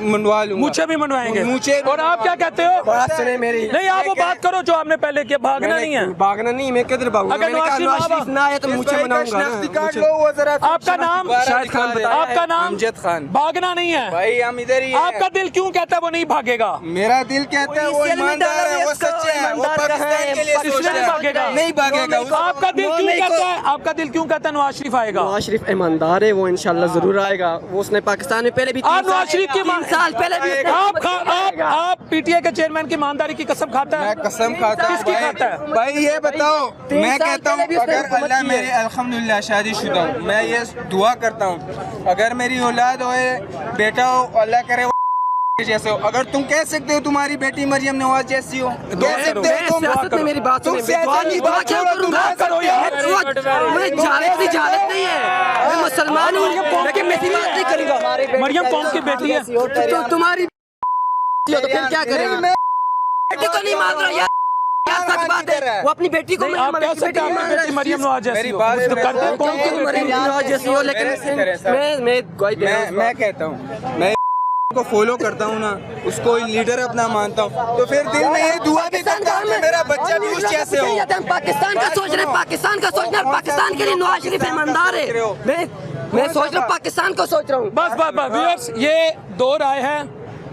Speaker 8: मंडवा लूंगा।
Speaker 1: मुझे भी मंडवाएंगे।
Speaker 8: मुझे।
Speaker 1: और आप क्या कहते हो?
Speaker 4: बात सुने मेरी।
Speaker 1: नहीं, आप वो बात करो जो आपने पहले किया। भागना नहीं है।
Speaker 4: भागना नहीं, मैं किधर भागूंगा?
Speaker 1: अगर नवाज शरीफ
Speaker 4: ना आया तो मुझे मनाऊंगा।
Speaker 1: आपका नाम?
Speaker 4: शाहिद खान बताया।
Speaker 1: आपका नाम?
Speaker 8: अमजद खान।
Speaker 1: भागना नहीं है
Speaker 8: भाई हम इधर ही हैं।
Speaker 1: आपका दिल क्यों कहता है वो नहीं भागेगा?
Speaker 8: मेरा दिल कहता है वो ईमानदार है, वो सच्चे है, वो पाकिस्तान के लिए सोचता है।
Speaker 1: भागेगा
Speaker 8: नहीं भागेगा।
Speaker 1: आपका दिल क्यों कहता है? आपका दिल क्यों कहता है नवाज शरीफ आएगा?
Speaker 4: नवाज शरीफ ईमानदार है, वो इंशाल्लाह जरूर आएगा। वो उसने पाकिस्तान में पहले भी
Speaker 1: आप नवाज शरीफ की
Speaker 4: 3 साल पहले भी
Speaker 1: आप पीटीआई के चेयरमैन की ईमानदारी की कसम खाता है?
Speaker 8: मैं कसम खाता हूँ।
Speaker 1: किसकी खाता है?
Speaker 8: भाई ये बताओ, मैं कहता हूँ
Speaker 4: पहले भी
Speaker 8: अगर
Speaker 4: उसने
Speaker 8: अल्लाह मेरी अल्हम्दुलिल्लाह शादीशुदा हूँ, मैं ये दुआ करता हूँ अगर मेरी औलाद होए, बेटा हो, अल्लाह करे जैसे हो। अगर तुम कह सकते हो तुम्हारी बेटी मरियम नवाज जैसी हो, कह सकते हो तुम।
Speaker 4: सियासत में मेरी बात सुने।
Speaker 8: दुआ क्या करूँगा?
Speaker 1: करो यार।
Speaker 4: मैं जालत नहीं है, मैं मुसलमान हूँ, लेकिन मैं बात नहीं करूँगा।
Speaker 1: मरियम कौन की बेटी है?
Speaker 4: तो तुम्हारी तो फिर क्या करेगा? बेटी को नहीं मान रहा यार, सच बात है। वो अपनी बेटी को
Speaker 1: आप कह सकते हैं आपकी बेटी मरियम नवाज जैसी
Speaker 8: मेरी
Speaker 1: हो।
Speaker 8: बात
Speaker 1: तो करते हैं कौन की बेटी?
Speaker 4: मरियम नवाज जैसी हो, लेकिन मैं गवाही दे रहा हूँ।
Speaker 8: मैं कहता हूँ, मैं को फॉलो करता हूँ ना, उसको लीडर अपना मानता हूँ, तो फिर दिल में ये दुआ भी करता हूँ कि मेरा बच्चा भी उस जैसे हो।
Speaker 4: हम पाकिस्तान का सोच रहे हैं, पाकिस्तान का सोचना, पाकिस्तान के लिए नवाज शरीफ ईमानदार है। मैं सोच रहा हूँ, पाकिस्तान को सोच रहा हूँ।
Speaker 1: बस व्यूअर्स, ये दो राय है।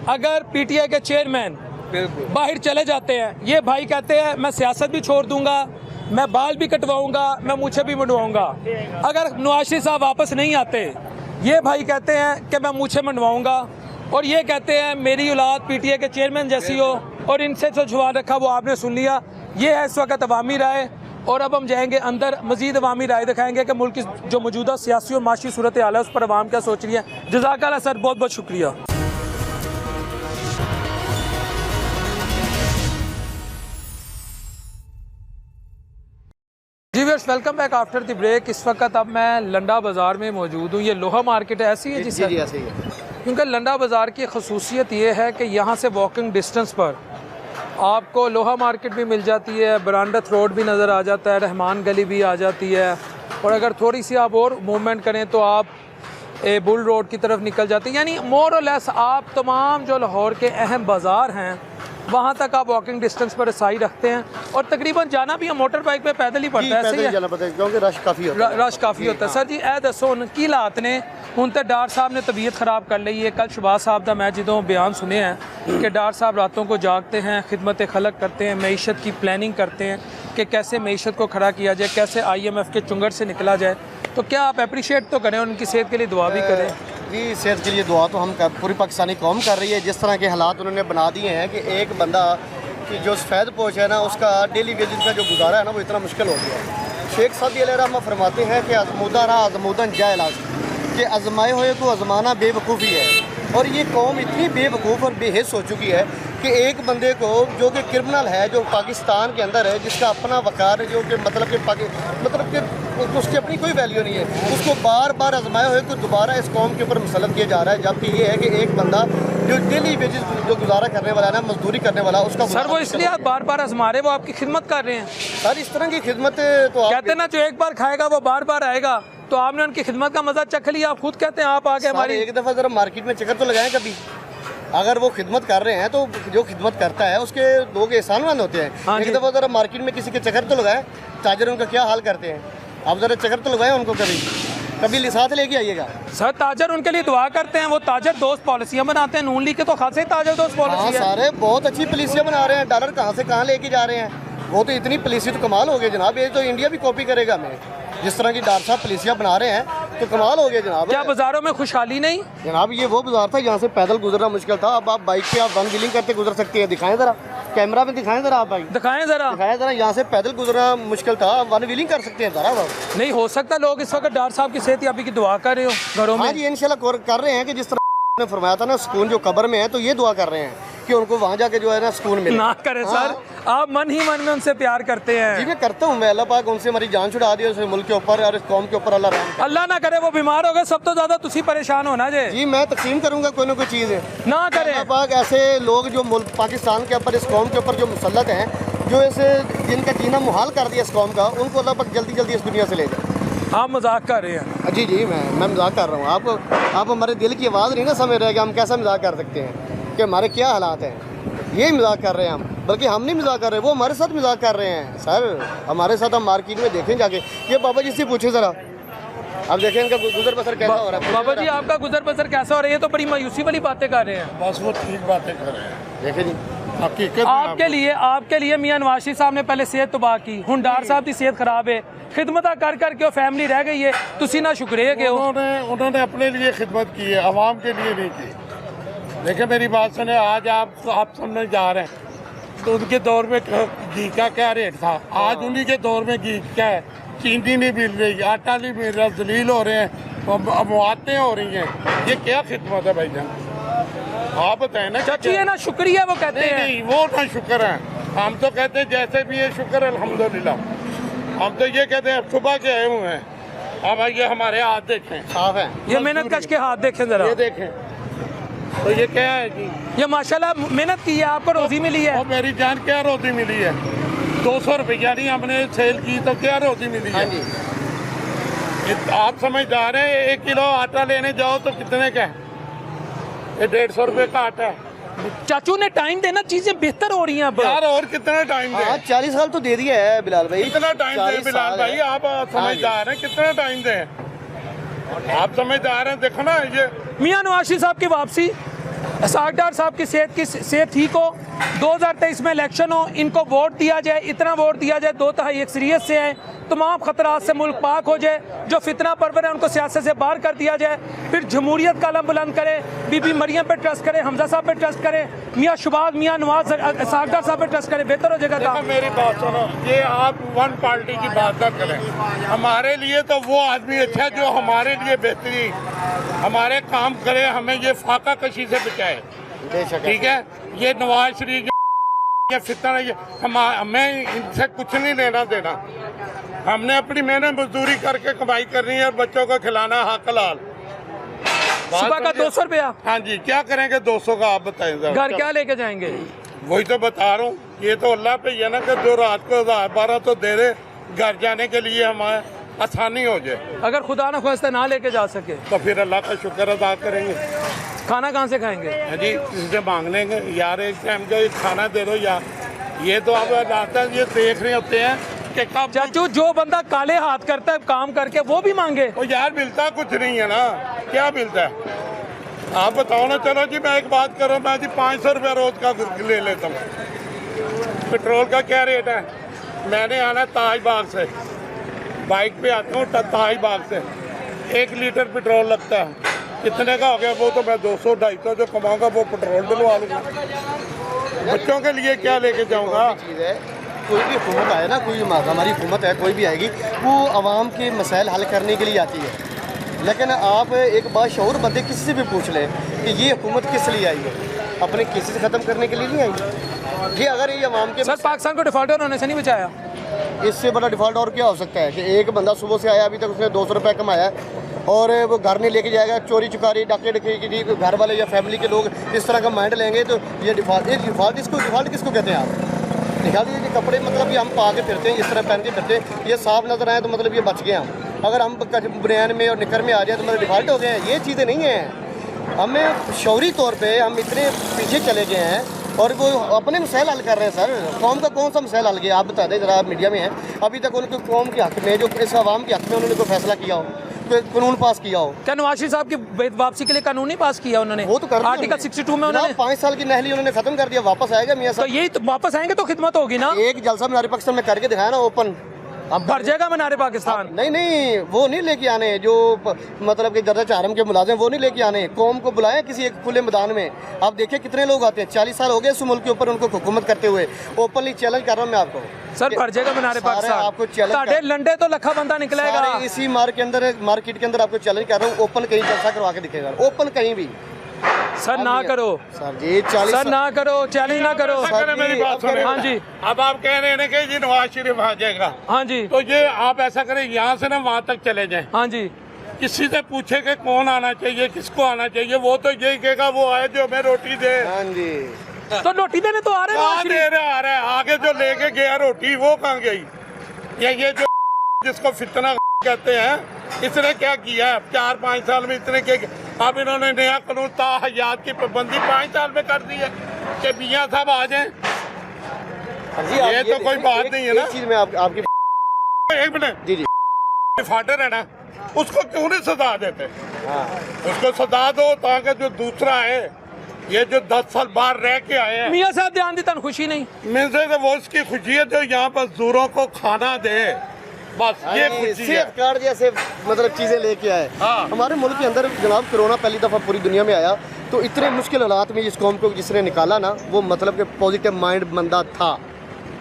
Speaker 1: अगर पीटीआई के चेयरमैन बाहर चले जाते हैं, ये भाई कहते हैं मैं सियासत भी छोड़ दूंगा, मैं बाल भी कटवाऊंगा, मैं मूछें भी मुंडवाऊंगा। अगर नवाज शरीफ साहब वापस नहीं आते, ये भाई कहते हैं कि मैं मूछें मुंडवाऊंगा, और ये कहते हैं मेरी औलाद पीटीआई के चेयरमैन जैसी हो, और इनसे जो सवाल रखा वो आपने सुन लिया। ये है इस वक्त अवामी राय, और अब हम जाएंगे अंदर, मजीद अवामी राय दिखाएंगे कि मुल्क की जो मौजूदा सियासी और माशी सूरत हाल है उस पर अवाम क्या सोच रही है। जज़ाकल्लाह सर, बहुत बहुत शुक्रिया। जी viewers, welcome back after the break. इस वक्त अब मैं लंडा बाज़ार में मौजूद हूँ। ये लोहा मार्केट ऐसी है जी सर?
Speaker 6: जी ऐसे ही है।
Speaker 1: क्योंकि लंडा बाज़ार की खसूसियत ये है कि यहाँ से वॉकिंग डिस्टेंस पर आपको लोहा मार्केट भी मिल जाती है, बरांडत रोड भी नज़र आ जाता है, रहमान गली भी आ जाती है, और अगर थोड़ी सी आप और मूवमेंट करें तो आप बुल रोड की तरफ निकल जाते हैं। यानी मोर और लेस आप तमाम जो लाहौर के अहम बाज़ार हैं वहाँ तक आप वॉकिंग डिस्टेंस पर रसाई रखते हैं, और तकरीबन जाना भी हम मोटर बाइक पे पैदल ही पड़ता है,
Speaker 6: पैदल ही जाना पड़ता है क्योंकि रश काफ़ी होता है।
Speaker 1: रश काफ़ी होता है। सर जी ए दसो की हालात ने हूँ तो डार साहब ने तबीयत ख़राब कर ली है। कल शहबाज साहब का मैं जो बयान सुने हैं कि डार साहब रातों को जागते हैं, खिदमत खलक करते हैं, मीशत की प्लानिंग करते हैं कि कैसे मीशत को खड़ा किया जाए, कैसे IMF के चुंगड़ से निकला जाए। तो क्या आप अप्रिशिएट तो करें, उनकी सेहत के लिए दुआ भी करें?
Speaker 6: जी सेहत के लिए दुआ तो हम पूरी पाकिस्तानी कौम कर रही है। जिस तरह के हालात उन्होंने बना दिए हैं कि एक बंदा कि जो सफ़ेद पोश है ना, उसका डेली वेजेस का जो गुजारा है ना वो इतना मुश्किल हो गया है। शेख सादी अलैहिर्रहमा फरमाते हैं कि आजमूदा रहा आजमूदन जाए इलाज, कि आजमाए हुए को आजमाना बेवकूफ़ी है। और ये कौम इतनी बेवकूफ़ और बेहिस हो चुकी है कि एक बंदे को जो कि क्रिमिनल है, जो पाकिस्तान के अंदर है, जिसका अपना वकार है, जो कि मतलब कि उसकी अपनी कोई वैल्यू नहीं है, उसको बार बार आजमाए हुए को दोबारा इस कौम के ऊपर मुसलत किया जा रहा है। जबकि ये है कि एक बंदा जो डेली वेजेस जो गुजारा करने वाला है ना, मजदूरी करने वाला, उसका
Speaker 1: सर वो इसलिए आप बार बार आजमा रहे, वो आपकी खिदमत कर रहे हैं
Speaker 6: सर। इस तरह की खिदमत तो
Speaker 1: कहते हैं ना, जो एक बार खाएगा वो बार बार आएगा। तो आपने उनकी खिदमत का मजा चख लिया, आप खुद कहते हैं आप आगे हमारी।
Speaker 6: एक दफ़ा ज़रा मार्केट में चक्कर तो लगाएं कभी। अगर वो खिदमत कर रहे हैं तो जो खिदमत करता है उसके लोग एहसानमंद होते हैं।
Speaker 1: हाँ
Speaker 6: एक दफ़ा ज़रा मार्केट में किसी के चक्कर तो लगाएं, ताजर उनका क्या हाल करते हैं। आप ज़रा चक्कर तो लगाएं उनको, कभी साथ लेके आइएगा।
Speaker 1: सर ताजर उनके लिए दुआ करते हैं, वो ताजर दोस्त पॉलिसियाँ बनाते हैं। नून लीग के तो खासे ताजर दोस्त
Speaker 6: हाँ
Speaker 1: पॉलिसी है।
Speaker 6: सारे बहुत अच्छी पॉलिसियाँ बना रहे हैं। डॉलर कहाँ से कहाँ लेके जा रहे हैं, वो तो इतनी पॉलिसी तो कमाल हो गई जनाब। ये तो इंडिया भी कॉपी करेगा हमें, जिस तरह की डॉक्टर साहब पॉलिसियाँ बना रहे हैं तो कमाल हो गया जनाब।
Speaker 1: क्या बाजारों में खुशहाली नहीं?
Speaker 6: जनाब ये वो बाजार था यहाँ से पैदल गुजरना मुश्किल था। अब आप बाइक पे आप वन व्हीलिंग करते गुजर सकते हैं। दिखाएं ज़रा कैमरा में, दिखाएं ज़रा आप बाइक
Speaker 1: दिखाएं ज़रा।
Speaker 6: यहाँ से पैदल गुजरना मुश्किल था, वन व्हीलिंग कर सकते हैं ज़रा।
Speaker 1: नहीं हो सकता लोग इस वक्त डॉक्टर साहब की सेहत याबी की दुआ कर रहे हो घरों में?
Speaker 6: हाँ जी इंशाल्लाह कर रहे हैं कि जिस तरह ने फरमाया था ना, सुकून जो कब्र में है, तो ये दुआ कर रहे हैं कि उनको वहाँ जाके जो है ना सुकून मिले।
Speaker 1: ना करें सर, आप मन ही मन में उनसे प्यार करते हैं।
Speaker 6: जी मैं करता हूँ, मैं अल्लाह पाक उनसे हमारी जान छुड़ा दी, उस मुल्क के ऊपर और इस कौम के ऊपर
Speaker 1: अल्लाह ना करे वो बीमार हो गए, सब तो ज्यादा तुसी परेशान होना जे।
Speaker 6: जी मैं तकसीम करूँगा कोई ना कोई चीज़
Speaker 1: ना करे।
Speaker 6: अल्लाह पाक ऐसे लोग जो मुल्क पाकिस्तान के ऊपर, इस कौम के ऊपर जो मुसल्लत हैं, जो इसे जिनका जीना मुहाल कर दिया इस कौम का, उनको अल्लाह पाक जल्दी जल्दी इस दुनिया से ले जाए।
Speaker 1: आप मजाक कर रहे हैं?
Speaker 6: जी जी मैं मजाक कर रहा हूँ। आप हमारे दिल की आवाज़ नहीं ना समझ रहे कि हम कैसा मजाक कर सकते हैं, कि हमारे क्या हालात हैं। यही मजाक कर रहे हैं हम, बल्कि हम नहीं मजाक कर रहे, वो हमारे साथ मजाक कर रहे हैं सर। हमारे साथ हम मार्केट में देखें जाके, ये बाबा जी से पूछे ज़रा, अब देखें इनका गुजर बसर कैसा हो रहा है।
Speaker 1: बाबा जी आपका गुजर बसर कैसा हो रहा है? ये तो बड़ी मायूसी वाली बातें कर रहे हैं।
Speaker 7: बस वो ठीक बातें कर रहे हैं।
Speaker 6: देखें जी
Speaker 1: आपके लिए मियां नवाज शरीफ साहब ने पहले सेहत तबाह की, हुण डार साहब की सेहत खराब है, खिदमत कर करके फैमिली रह गई है, तुसी ना शुक्रिया के हो।
Speaker 7: उन्होंने अपने लिए खिदमत की है, आवाम के लिए नहीं की। देखिए मेरी बात सुने, आज आप सुनने जा रहे हैं तो उनके दौर में घी का क्या रेट था, आज उन्हीं के दौर में घी क्या है, चीनी नहीं मिल रही, आटा नहीं मिल रहा, जलील हो रहे हैं, अमवातें हो रही हैं। ये क्या खिदमत है भाईजान, आप बताएं ना।
Speaker 1: चाची है ना शुक्रिया वो कहते हैं।
Speaker 7: नहीं वो ना शुक्र है, हम तो कहते हैं जैसे भी ये शुक्र है अल्हम्दुलिल्लाह। हम तो ये कहते हैं सुबह के आए हुए हैं। अब ये हमारे हाथ देखें,
Speaker 6: साफ है।
Speaker 1: ये मेहनत कश के हाथ देखें जरा,
Speaker 7: ये देखें तो ये क्या है जी,
Speaker 1: ये माशाल्लाह मेहनत की है, आपको रोजी मिली है।
Speaker 7: और मेरी जान क्या रोजी मिली है, 200 रुपया नहीं हमने सेल की तो क्या रोजी मिली है।
Speaker 6: हाँ जी
Speaker 7: आप समझदार हैं, 1 किलो आटा लेने जाओ तो कितने का है, ये 150 रुपये का आटा है।
Speaker 1: चाचू ने टाइम देना, चीजें बेहतर हो रही हैं अब
Speaker 7: यार और कितना टाइम दे,
Speaker 6: 40 साल तो दे दिया है बिलाल भाई।
Speaker 7: कितना टाइम दे बिलाल भाई, आप समझदार हैं, कितना टाइम दे, आप समझदार हैं। देखो ना ये
Speaker 1: मियां नवाज शरीफ साहब की वापसी, इसहाक डार साहब की सेहत ठीक हो, 2023 में इलेक्शन हो, इनको वोट दिया जाए, इतना वोट दिया जाए 2/3 अक्सरियत से है, तमाम खतरात से मुल्क पाक हो जाए, जो फितना परवर है उनको सियासत से बाहर कर दिया जाए, फिर जमहूरियत का अलम बुलंद करें, बीबी मरियम पे ट्रस्ट करें, हमजा साहब पे ट्रस्ट करें, मियाँ शुबाज, मियाँ नवाज, इसहाक डार साहब पे ट्रस्ट करें, बेहतर हो जाएगा काम।
Speaker 7: मेरी बात सुनो, ये आप वन पार्टी की बात न करें। हमारे लिए तो वो आदमी अच्छा जो हमारे लिए बेहतरीन हमारे काम करे, हमें ये फाका कशी से बचाए, ठीक है। ये नवाज शरीफ ये फितना, ये हमें इनसे कुछ नहीं लेना देना। हमने अपनी मेहनत मजदूरी करके कमाई करनी है और बच्चों को खिलाना है हक-हलाल।
Speaker 1: सुबह का 200 रुपया।
Speaker 7: हाँ जी, क्या करेंगे 200 का आप बताएं।
Speaker 1: घर क्या लेके जाएंगे?
Speaker 7: वही तो बता रहा हूँ, ये तो अल्लाह पे ही है ना कि जो रात को 1000-12 तो दे दे, घर जाने के लिए हमारे आसानी हो जाए।
Speaker 1: अगर खुदा न ख्वास्ता ना लेके जा सके
Speaker 7: तो फिर अल्लाह का शुक्र अदा करेंगे।
Speaker 1: खाना कहाँ से खाएंगे?
Speaker 7: हाँ जी, इनसे मांग लेंगे यार एक टाइम का खाना दे दो यार। ये तो अब रात ये देख रहे होते हैं कि कब
Speaker 1: चाचू जो बंदा काले हाथ करता है काम करके वो भी मांगे।
Speaker 7: वो यार मिलता कुछ नहीं है ना, क्या मिलता है आप बताओ ना। चलो जी मैं एक बात करूँ, मैं जी 500 रुपया रोज का ले लेता हूँ। पेट्रोल का क्या रेट है? मैंने आना ताज बाग से, बाइक पे आता हूँ ताज बाग से, 1 लीटर पेट्रोल लगता है। कितने का हो गया? वो तो मैं 200-250 जो कमाऊंगा वो पेट्रोल डलवा लूँगा। बच्चों के लिए क्या लेके जाऊँगा?
Speaker 6: चीज़ है, कोई भी हुकूमत आए ना, कोई हमारी हुकूमत है, कोई भी आएगी, वो आवाम के मसाइल हल करने के लिए आती है। लेकिन आप एक बाशऊर बंदे किसी से भी पूछ लें कि ये हुकूमत किस लिए आई है, अपने केसेस ख़त्म करने के लिए नहीं आई। ये अगर ये आवाम के
Speaker 1: सर पाकिस्तान को डिफॉल्टर होने से नहीं बचाया।
Speaker 6: इससे बड़ा डिफ़ॉल्ट और क्या हो सकता है कि एक बंदा सुबह से आया, अभी तक उसने 200 रुपये कमाया है और वो घर नहीं लेके जाएगा। चोरी चुकारी डाके डकैती घर वाले या फैमिली के लोग इस तरह का माइंड लेंगे तो ये डिफ़ॉल्ट डिफ़ॉल्ट किसको कहते हैं आप? निकाल दीजिए कपड़े, मतलब कि हम पा के फिरते हैं, इस तरह पहन के फिरते हैं, ये साफ नजर आए तो मतलब ये बच गए हम। अगर हम बनियान में और निकर में आ जाए तो मतलब डिफ़ॉल्ट हो गए हैं। ये चीज़ें नहीं हैं। हमें शौरी तौर पे हम इतने पीछे चले गए हैं और वो अपने मसाइल हल कर रहे हैं। सर कौम का कौन सा मसाइल हल गया आप बता दें ज़रा, आप मीडिया में हैं, अभी तक उनके कौम के हक़ में, जो इस आवाम के हक़ में उन्होंने कोई फैसला किया हो, कोई कानून पास किया हो?
Speaker 1: क्या नवाज शरीफ साहब की वापसी के लिए कानून नहीं पास किया उन्होंने?
Speaker 6: वो तो कर
Speaker 1: आर्टिकल 62 में उन्होंने
Speaker 6: 5 साल की नहली उन्होंने खत्म कर दिया, वापस आएगा मियाँ
Speaker 1: तो
Speaker 6: साहब।
Speaker 1: यही तो वापस आएंगे तो खिदमत होगी ना।
Speaker 6: एक जलसा मीनार पाकिस्तान में करके दिखाया ना ओपन, अब
Speaker 1: भर जाएगा मीनार पाकिस्तान।
Speaker 6: नहीं वो नहीं लेके आने जो मतलब कि दर्जा चारम के मुलाजिम, वो नहीं लेके आने। कौम को बुलाएं किसी एक खुले मैदान में। आप देखिए कितने लोग आते हैं, 40 साल हो गए इस मुल्क के ऊपर उनको हुकूमत करते हुए। ओपनली चैलेंज कर रहा हूँ मैं आपको।
Speaker 1: सर भर जाएगा मीनार पाकिस्तान।
Speaker 6: आपको चैलेंज
Speaker 1: लंडे तो लखा बंदा निकलेगा
Speaker 6: इसी मार्केट के अंदर आपको चैलेंज कर रहा हूँ। ओपन कहीं जलसा करवा के दिखेगा, ओपन कहीं भी।
Speaker 1: सर ना करो
Speaker 6: सर जी, 40
Speaker 1: सर ना करो, चैलेंज ना करो।
Speaker 7: मेरी बात सुनो।
Speaker 1: हाँ जी,
Speaker 7: अब आप कह रहे हैं कि जी नवाज शरीफ आ जाएगा,
Speaker 1: हाँ जी,
Speaker 7: तो ये आप ऐसा करें यहाँ से ना वहाँ तक चले जाएं।
Speaker 1: हाँ जी।
Speaker 7: किसी से पूछे कि कौन आना चाहिए, किसको आना चाहिए, वो तो यही कहेगा वो आए जो हमें रोटी दे।
Speaker 6: हाँ जी,
Speaker 1: तो रोटी देने तो आ रहे
Speaker 7: कहाँ दे रहे आ रहे हैं? आगे जो लेके गया रोटी वो कहाँ गई? ये जो जिसको फितना कहते हैं, इसने क्या किया है 4-5 साल में? इतने के अब इन्होंने नया कानून ताहयात की पाबंदी 5 साल में कर दी है कि मियाँ साहब आ जाएं। ये तो कोई बात नहीं है ना।
Speaker 6: चीज में आपकी
Speaker 7: 1 मिनट
Speaker 6: जी
Speaker 7: फाटर है ना, उसको क्यों नहीं सजा देते? उसको सजा दो ताकि जो दूसरा है, ये जो 10 साल बाहर रह के आए हैं,
Speaker 1: मियाँ साहब ध्यान देता खुशी नहीं
Speaker 7: मिलते तो वो उसकी खुशी है जो यहाँ पर मजदूरों को खाना दे, बस ये खुशी है।
Speaker 6: सेहत कार्ड जैसे मतलब चीजें लेके आए।
Speaker 7: हाँ।
Speaker 6: हमारे मुल्क के अंदर जनाब कोरोना पहली दफा पूरी दुनिया में आया तो इतने मुश्किल हालात में जिस कौम को जिसने निकाला ना, वो मतलब कि पॉजिटिव माइंड बंदा था,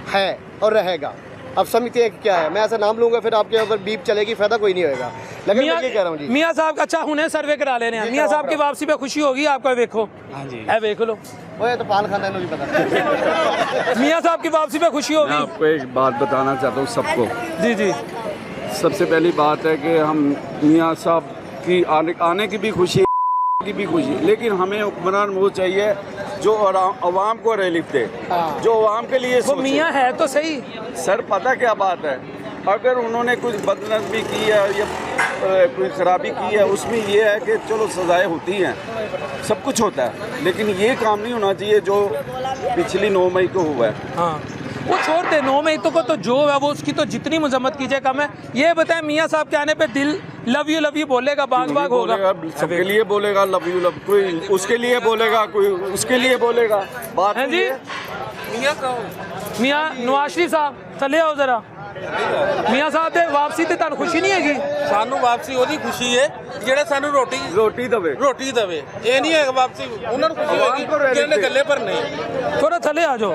Speaker 6: है और रहेगा। अब समझते हैं कि क्या है। मैं ऐसा नाम लूंगा फिर आपके ऊपर बीप चलेगी, फायदा कोई नहीं होगा। लेकिन मैं ये कह रहा हूँ जी,
Speaker 1: मियाँ साहब अच्छा हुने सर्वे करा लेने हैं। मियाँ साहब की वापसी पे खुशी होगी आपको, देखो। हाँ जी, देख लो,
Speaker 6: वो तो पान खाना नहीं पता।
Speaker 1: मियाँ साहब की वापसी पे खुशी होगी।
Speaker 9: मैं आपको एक बात बताना चाहता हूँ सबको।
Speaker 1: जी जी,
Speaker 9: सबसे पहली बात है कि हम मियाँ साहब की आने की भी खुशी की भी खुशी, लेकिन हमें हुक्मरान वो चाहिए जो आवाम को रिलीफ दे, जो आवाम के लिए
Speaker 1: वो मियाँ है तो सही।
Speaker 9: सर पता क्या बात है, अगर उन्होंने कुछ बदनज़मी की है या कोई खराबी की है, उसमें ये है कि चलो सजाएं होती हैं, सब कुछ होता है, लेकिन ये काम नहीं होना चाहिए जो पिछली 9 मई को हुआ है।
Speaker 1: हाँ वो छोड़ दे, 9 मई को तो जो है वो उसकी तो जितनी मजम्मत कीजिए कम है। ये बताएं मियाँ साहब के आने पे दिल लव यू बोलेगा, बाग बाग होगा।
Speaker 9: सबके लिए बोलेगा लव यू लव, कोई उसके लिए बोलेगा, कोई उसके लिए बोलेगा। बात
Speaker 1: हैं जी मियाँ नवाज शरीफ साहब थले आओ जरा। मियाँ साहब ਦੇ ਵਾਪਸੀ ਤੇ ਤੁਹਾਨੂੰ ਖੁਸ਼ੀ ਨਹੀਂ ਹੈਗੀ?
Speaker 8: ਸਾਨੂੰ ਵਾਪਸੀ ਉਹਦੀ ਖੁਸ਼ੀ ਹੈ ਜਿਹੜੇ ਸਾਨੂੰ ਰੋਟੀ
Speaker 9: दबे
Speaker 8: ਦੇਵੇ। ਇਹ ਨਹੀਂ ਹੈ ਵਾਪਸੀ ਉਹਨਾਂ ਨੂੰ ਖੁਸ਼ੀ ਹੋਏਗੀ ਜਿਹੜੇ ਨੇ ਗੱਲੇ ਪਰ ਨਹੀਂ।
Speaker 1: ਥੋੜਾ ਥੱਲੇ ਆ ਜਾਓ।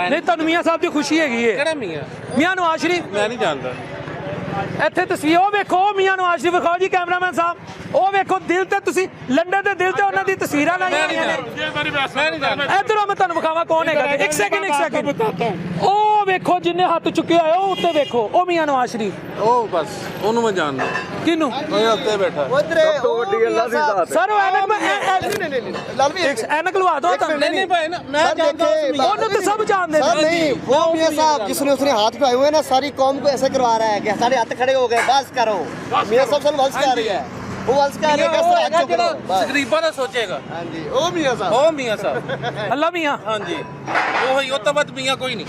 Speaker 1: ਨਹੀਂ ਤੁਹਾਨੂੰ ਮੀਆਂ ਸਾਹਿਬ ਦੀ ਖੁਸ਼ੀ ਹੈਗੀ ਹੈ?
Speaker 8: ਕਿਹੜਾ ਮੀਆਂ?
Speaker 1: ਮੀਆਂ ਨਵਾਜ਼ ਸ਼ਰੀਫ।
Speaker 8: ਮੈਂ ਨਹੀਂ ਜਾਣਦਾ।
Speaker 1: ਇੱਥੇ ਤਸਵੀਰ ਉਹ ਵੇਖੋ ਮੀਆਂ ਨਵਾਜ਼ ਸ਼ਰੀਫ ਵਿਖਾਓ ਜੀ ਕੈਮਰਾਮੈਨ ਸਾਹਿਬ। ਉਹ ਵੇਖੋ ਦਿਲ ਤੇ ਤੁਸੀਂ ਲੰਡਨ ਦੇ ਦਿਲ ਤੇ ਉਹਨਾਂ ਦੀ ਤਸਵੀਰਾਂ ਲਾਈਆਂ ਹੋਈਆਂ ਨੇ। ਇੱਧਰੋਂ ਮੈਂ ਤੁਹਾਨੂੰ ਵਿਖਾਵਾਂ ਕੌਣ ਹੈਗਾ। ਇੱਕ ਸੈਕਿੰਡ। ਉਹ ਵੇਖੋ ਜਿੰਨੇ ਹੱਥ ਚੁੱਕੇ ਹੋਏ ਉਹ ਉੱਤੇ ਵੇਖੋ, ਉਹ ਮੀਆਂ ਨਵਾਜ਼ ਸ਼ਰੀਫ।
Speaker 8: ਉਹ ਬਸ ਉਹਨੂੰ ਮੈਂ ਜਾਣਦਾ।
Speaker 1: ਕਿਹਨੂੰ?
Speaker 8: ਉਹ ਉੱਤੇ ਬੈਠਾ।
Speaker 9: ਸਭ ਤੋਂ ਵੱਡੀ ਅੱਲਾ ਦੀ ਜ਼ਾਤ ਹੈ।
Speaker 1: ਸਰ ਉਹ ਐਨਕ ਲਵਾ ਦੋ ਤਾਂ।
Speaker 8: ਨਹੀਂ ਭਾਈ ਮੈਂ ਜਾਣਦਾ
Speaker 1: ਉਹਨੂੰ ਤਾਂ ਸਭ ਜਾਣਦੇ
Speaker 6: सर
Speaker 1: ਨੇ।
Speaker 6: नहीं, वो मियाँ साहब जिसने उसने हाथ पे आए हुए हैं ना, सारी कौम को ऐसे करवा रहा है कि सारे हाथ खड़े हो गए, बस करो। मियाँ साहब सन वंश कह रही है, वो वंश कह रही है कि सारे हाथ चुक लो।
Speaker 8: ਗਰੀਬਾਂ ਦਾ ਸੋਚੇਗਾ।
Speaker 6: हाँ जी, ओ मियाँ साहब।
Speaker 8: ਉਹ ਮੀਆਂ ਸਾਹਿਬ।
Speaker 1: ਅੱਲਾ ਮੀਆਂ।
Speaker 8: ਹਾਂਜੀ ਉਹ ਹੀ, ਉਹ ਤੋਂ ਬਾਅਦ ਮੀਆਂ ਕੋਈ ਨਹੀਂ।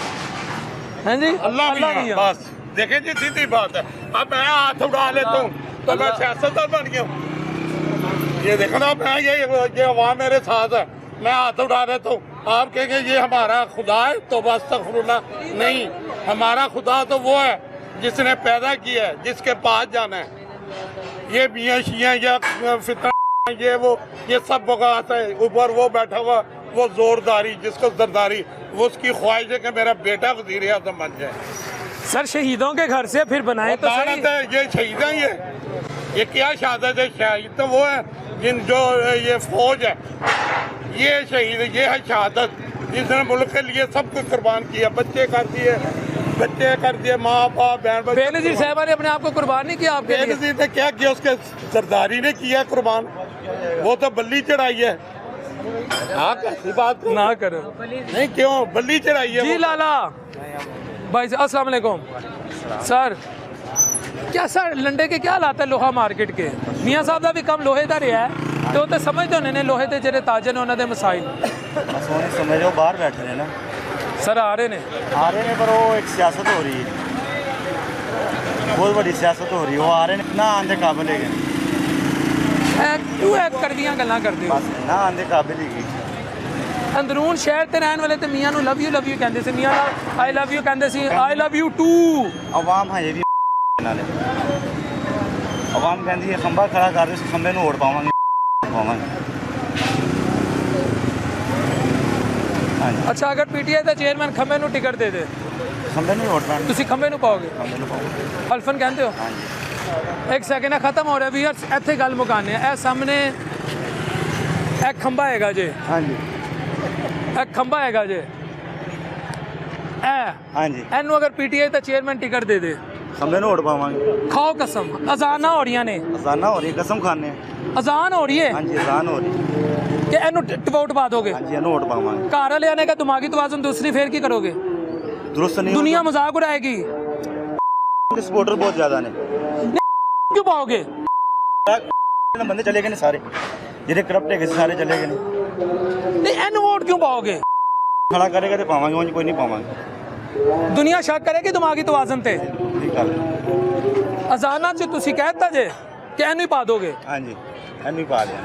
Speaker 1: हैं जी
Speaker 7: अल्लाह मियां, बस देखें जी, सीधी बात है। अब मैं हाथ उड़ा लेता हूँ तो मैं सियासतदान बन गया हूँ। ये देखना, मैं ये अवाम मेरे साथ है, मैं हाथ उड़ा लेता हूँ। आप कहेंगे ये हमारा खुदा है, तो बस अस्तगफिरुल्लाह, नहीं, हमारा खुदा तो वो है जिसने पैदा किया है, जिसके पास जाना है। ये मियाँ शियाँ या फितना ये वो ये सब बगात है। ऊपर वो बैठा हुआ, वो जोरदारी जिसको जरदारी, वो उसकी ख्वाहिश है कि मेरा बेटा वज़ीर आज़म बन जाए।
Speaker 1: सर शहीदों के घर से फिर बनाए तो सही।
Speaker 7: है ये शहीद है, ये क्या शहादत है? शहीद तो वो है जिन जो ये फौज है, ये शहीद, ये है शहादत जिसने मुल्क के लिए सब कुछ कुर्बान किया। बच्चे कर दिए, माँ बाप बहन बच्चे।
Speaker 1: बेनज़ीर साहबा ने अपने आप को कुर्बान नहीं किया आपके लिए?
Speaker 7: बेनज़ीर ने क्या किया? उसके सरदारी ने किया कुर्बान, वो तो बल्ली चढ़ाई है। हाँ, कैसी बात
Speaker 1: ना करो।
Speaker 7: नहीं, क्यों बल्ली चढ़ाई है?
Speaker 1: जी लाला भाई अस्सलाम वालेकुम। सर क्या सर लंडे के क्या हालात है लोहा मार्केट के? मियाँ साहब का भी कम लोहे का रहा है तो समझते होने ने लोहे के ਜਿਹੜੇ ਤਾਜਰ ਨੇ ਉਹਨਾਂ ਦੇ ਮਸਾਇਲ।
Speaker 6: बस वो नहीं समझ रहे, बाहर बैठे हैं ना।
Speaker 1: सर आ रहे ने
Speaker 6: पर वो एक सियासत हो रही है, बहुत बड़ी सियासत हो रही है। वो आ रहे हैं ना, आंधे काबिल है
Speaker 1: क्यों कड़वियां गल्लां करते हो?
Speaker 6: ना आंधे काबिल ही।
Speaker 1: ਅੰਦਰੂਨ ਸ਼ਹਿਰ ਤੇ ਰਹਿਣ ਵਾਲੇ ਤੇ ਮੀਆਂ ਨੂੰ ਲਵ ਯੂ ਕਹਿੰਦੇ ਸੀ। ਮੀਆਂ ਨਾਲ ਆਈ ਲਵ ਯੂ ਕਹਿੰਦੇ ਸੀ, ਆਈ ਲਵ ਯੂ ਟੂ।
Speaker 6: आवाम है ये भी नाले आवाम कहती है खंबा खड़ा कर रहे, खंबे ਨੂੰ वोट पावांगे।
Speaker 1: ਅੱਛਾ ਅਗਰ ਪੀਟੀਆਈ ਦਾ ਚੇਅਰਮੈਨ ਖੰਬੇ ਨੂੰ ਟਿਕਟ ਦੇ ਦੇ,
Speaker 6: खंबे ਨੂੰ वोट पाएंगे,
Speaker 1: ਤੁਸੀਂ ਖੰਬੇ ਨੂੰ ਪਾਓਗੇ?
Speaker 6: खंबे ਨੂੰ पाओगे।
Speaker 1: ਹਲਫਨ ਕਹਿੰਦੇ ਹੋ? ਇੱਕ ਸੈਕਿੰਡ ਖਤਮ ਹੋ ਰਿਹਾ ਵੀਅਰਸ, ਇੱਥੇ ਗੱਲ ਮੁਕਾਨੇ ਆ। ਇਹ ਸਾਹਮਣੇ ਇਹ ਖੰਬਾ ਹੈਗਾ ਜੇ।
Speaker 6: ਹਾਂਜੀ
Speaker 1: ਇਹ ਖੰਬਾ ਹੈਗਾ ਜੇ।
Speaker 6: ਹਾਂਜੀ
Speaker 1: ਇਹਨੂੰ ਅਗਰ ਪੀਟੀਆਈ ਦਾ ਚੇਅਰਮੈਨ ਟਿਕਟ ਦੇ ਦੇ,
Speaker 6: खंबे ਨੂੰ वोट पावांगे।
Speaker 1: ਖਾਓ ਕਸਮ। ਅਜ਼ਾਨਾਂ ਹੋ ਰਹੀਆਂ ਨੇ।
Speaker 6: अजाना हो रही है, कसम खाने।
Speaker 1: ਅਜ਼ਾਨ ਹੋ ਰਹੀ ਹੈ
Speaker 6: हाँ जी, अजान हो रही है।
Speaker 1: ਕਿ ਇਹਨੂੰ ਵੋਟ ਪਾ ਦੋਗੇ?
Speaker 6: हाँ जी, ਇਹਨੂੰ वोट पावांगे।
Speaker 1: ਘਰ वाले आने का दिमागी तवाज़ुन दूसरी फेर की करोगे?
Speaker 6: दुरुस्त नहीं
Speaker 1: दुनिया मजाक उड़ाएगी।
Speaker 6: सपोर्टर बहुत ज्यादा ने,
Speaker 1: क्यों पाओगे?
Speaker 6: बंदे चले गए सारे, जेडे करप्ट है सारे चले गए।
Speaker 1: नहीं एन वोट क्यों पाओगे?
Speaker 6: खड़ा करेगा तो पावांगे, उन्हें कोई नहीं पावांगे।
Speaker 1: दुनिया शक करेगी दिमागी तवाज़ुन ते। अजाना च तुसी कहता जे कि एन ही पा दोगे?
Speaker 6: हाँ जी, एन ही पा दें।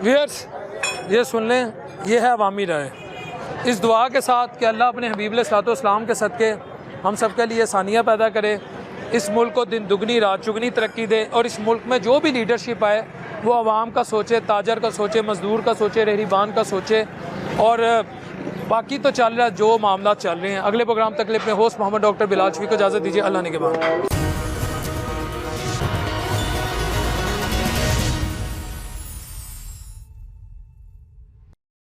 Speaker 1: व्यूअर्स ये सुन लें, ये है अवामी राय। इस दुआ के साथ कि अल्लाह अपने हबीब अलैहिस्सलाम के सदक़े हम सब के लिए आसानियाँ पैदा करे, इस मुल्क को दिन दुगनी रात चुगनी तरक्की दे, और इस मुल्क में जो भी लीडरशिप आए वो आवाम का सोचे, ताजर का सोचे, मज़दूर का सोचे, रहरीबान का सोचे। और बाकी तो चल रहा है जो मामला चल रहे हैं। अगले प्रोग्राम तक के लिए अपने होस्ट मोहम्मद डॉक्टर बिलाल शफी को इजाज़त दीजिए। अल्लाह ने के बाद।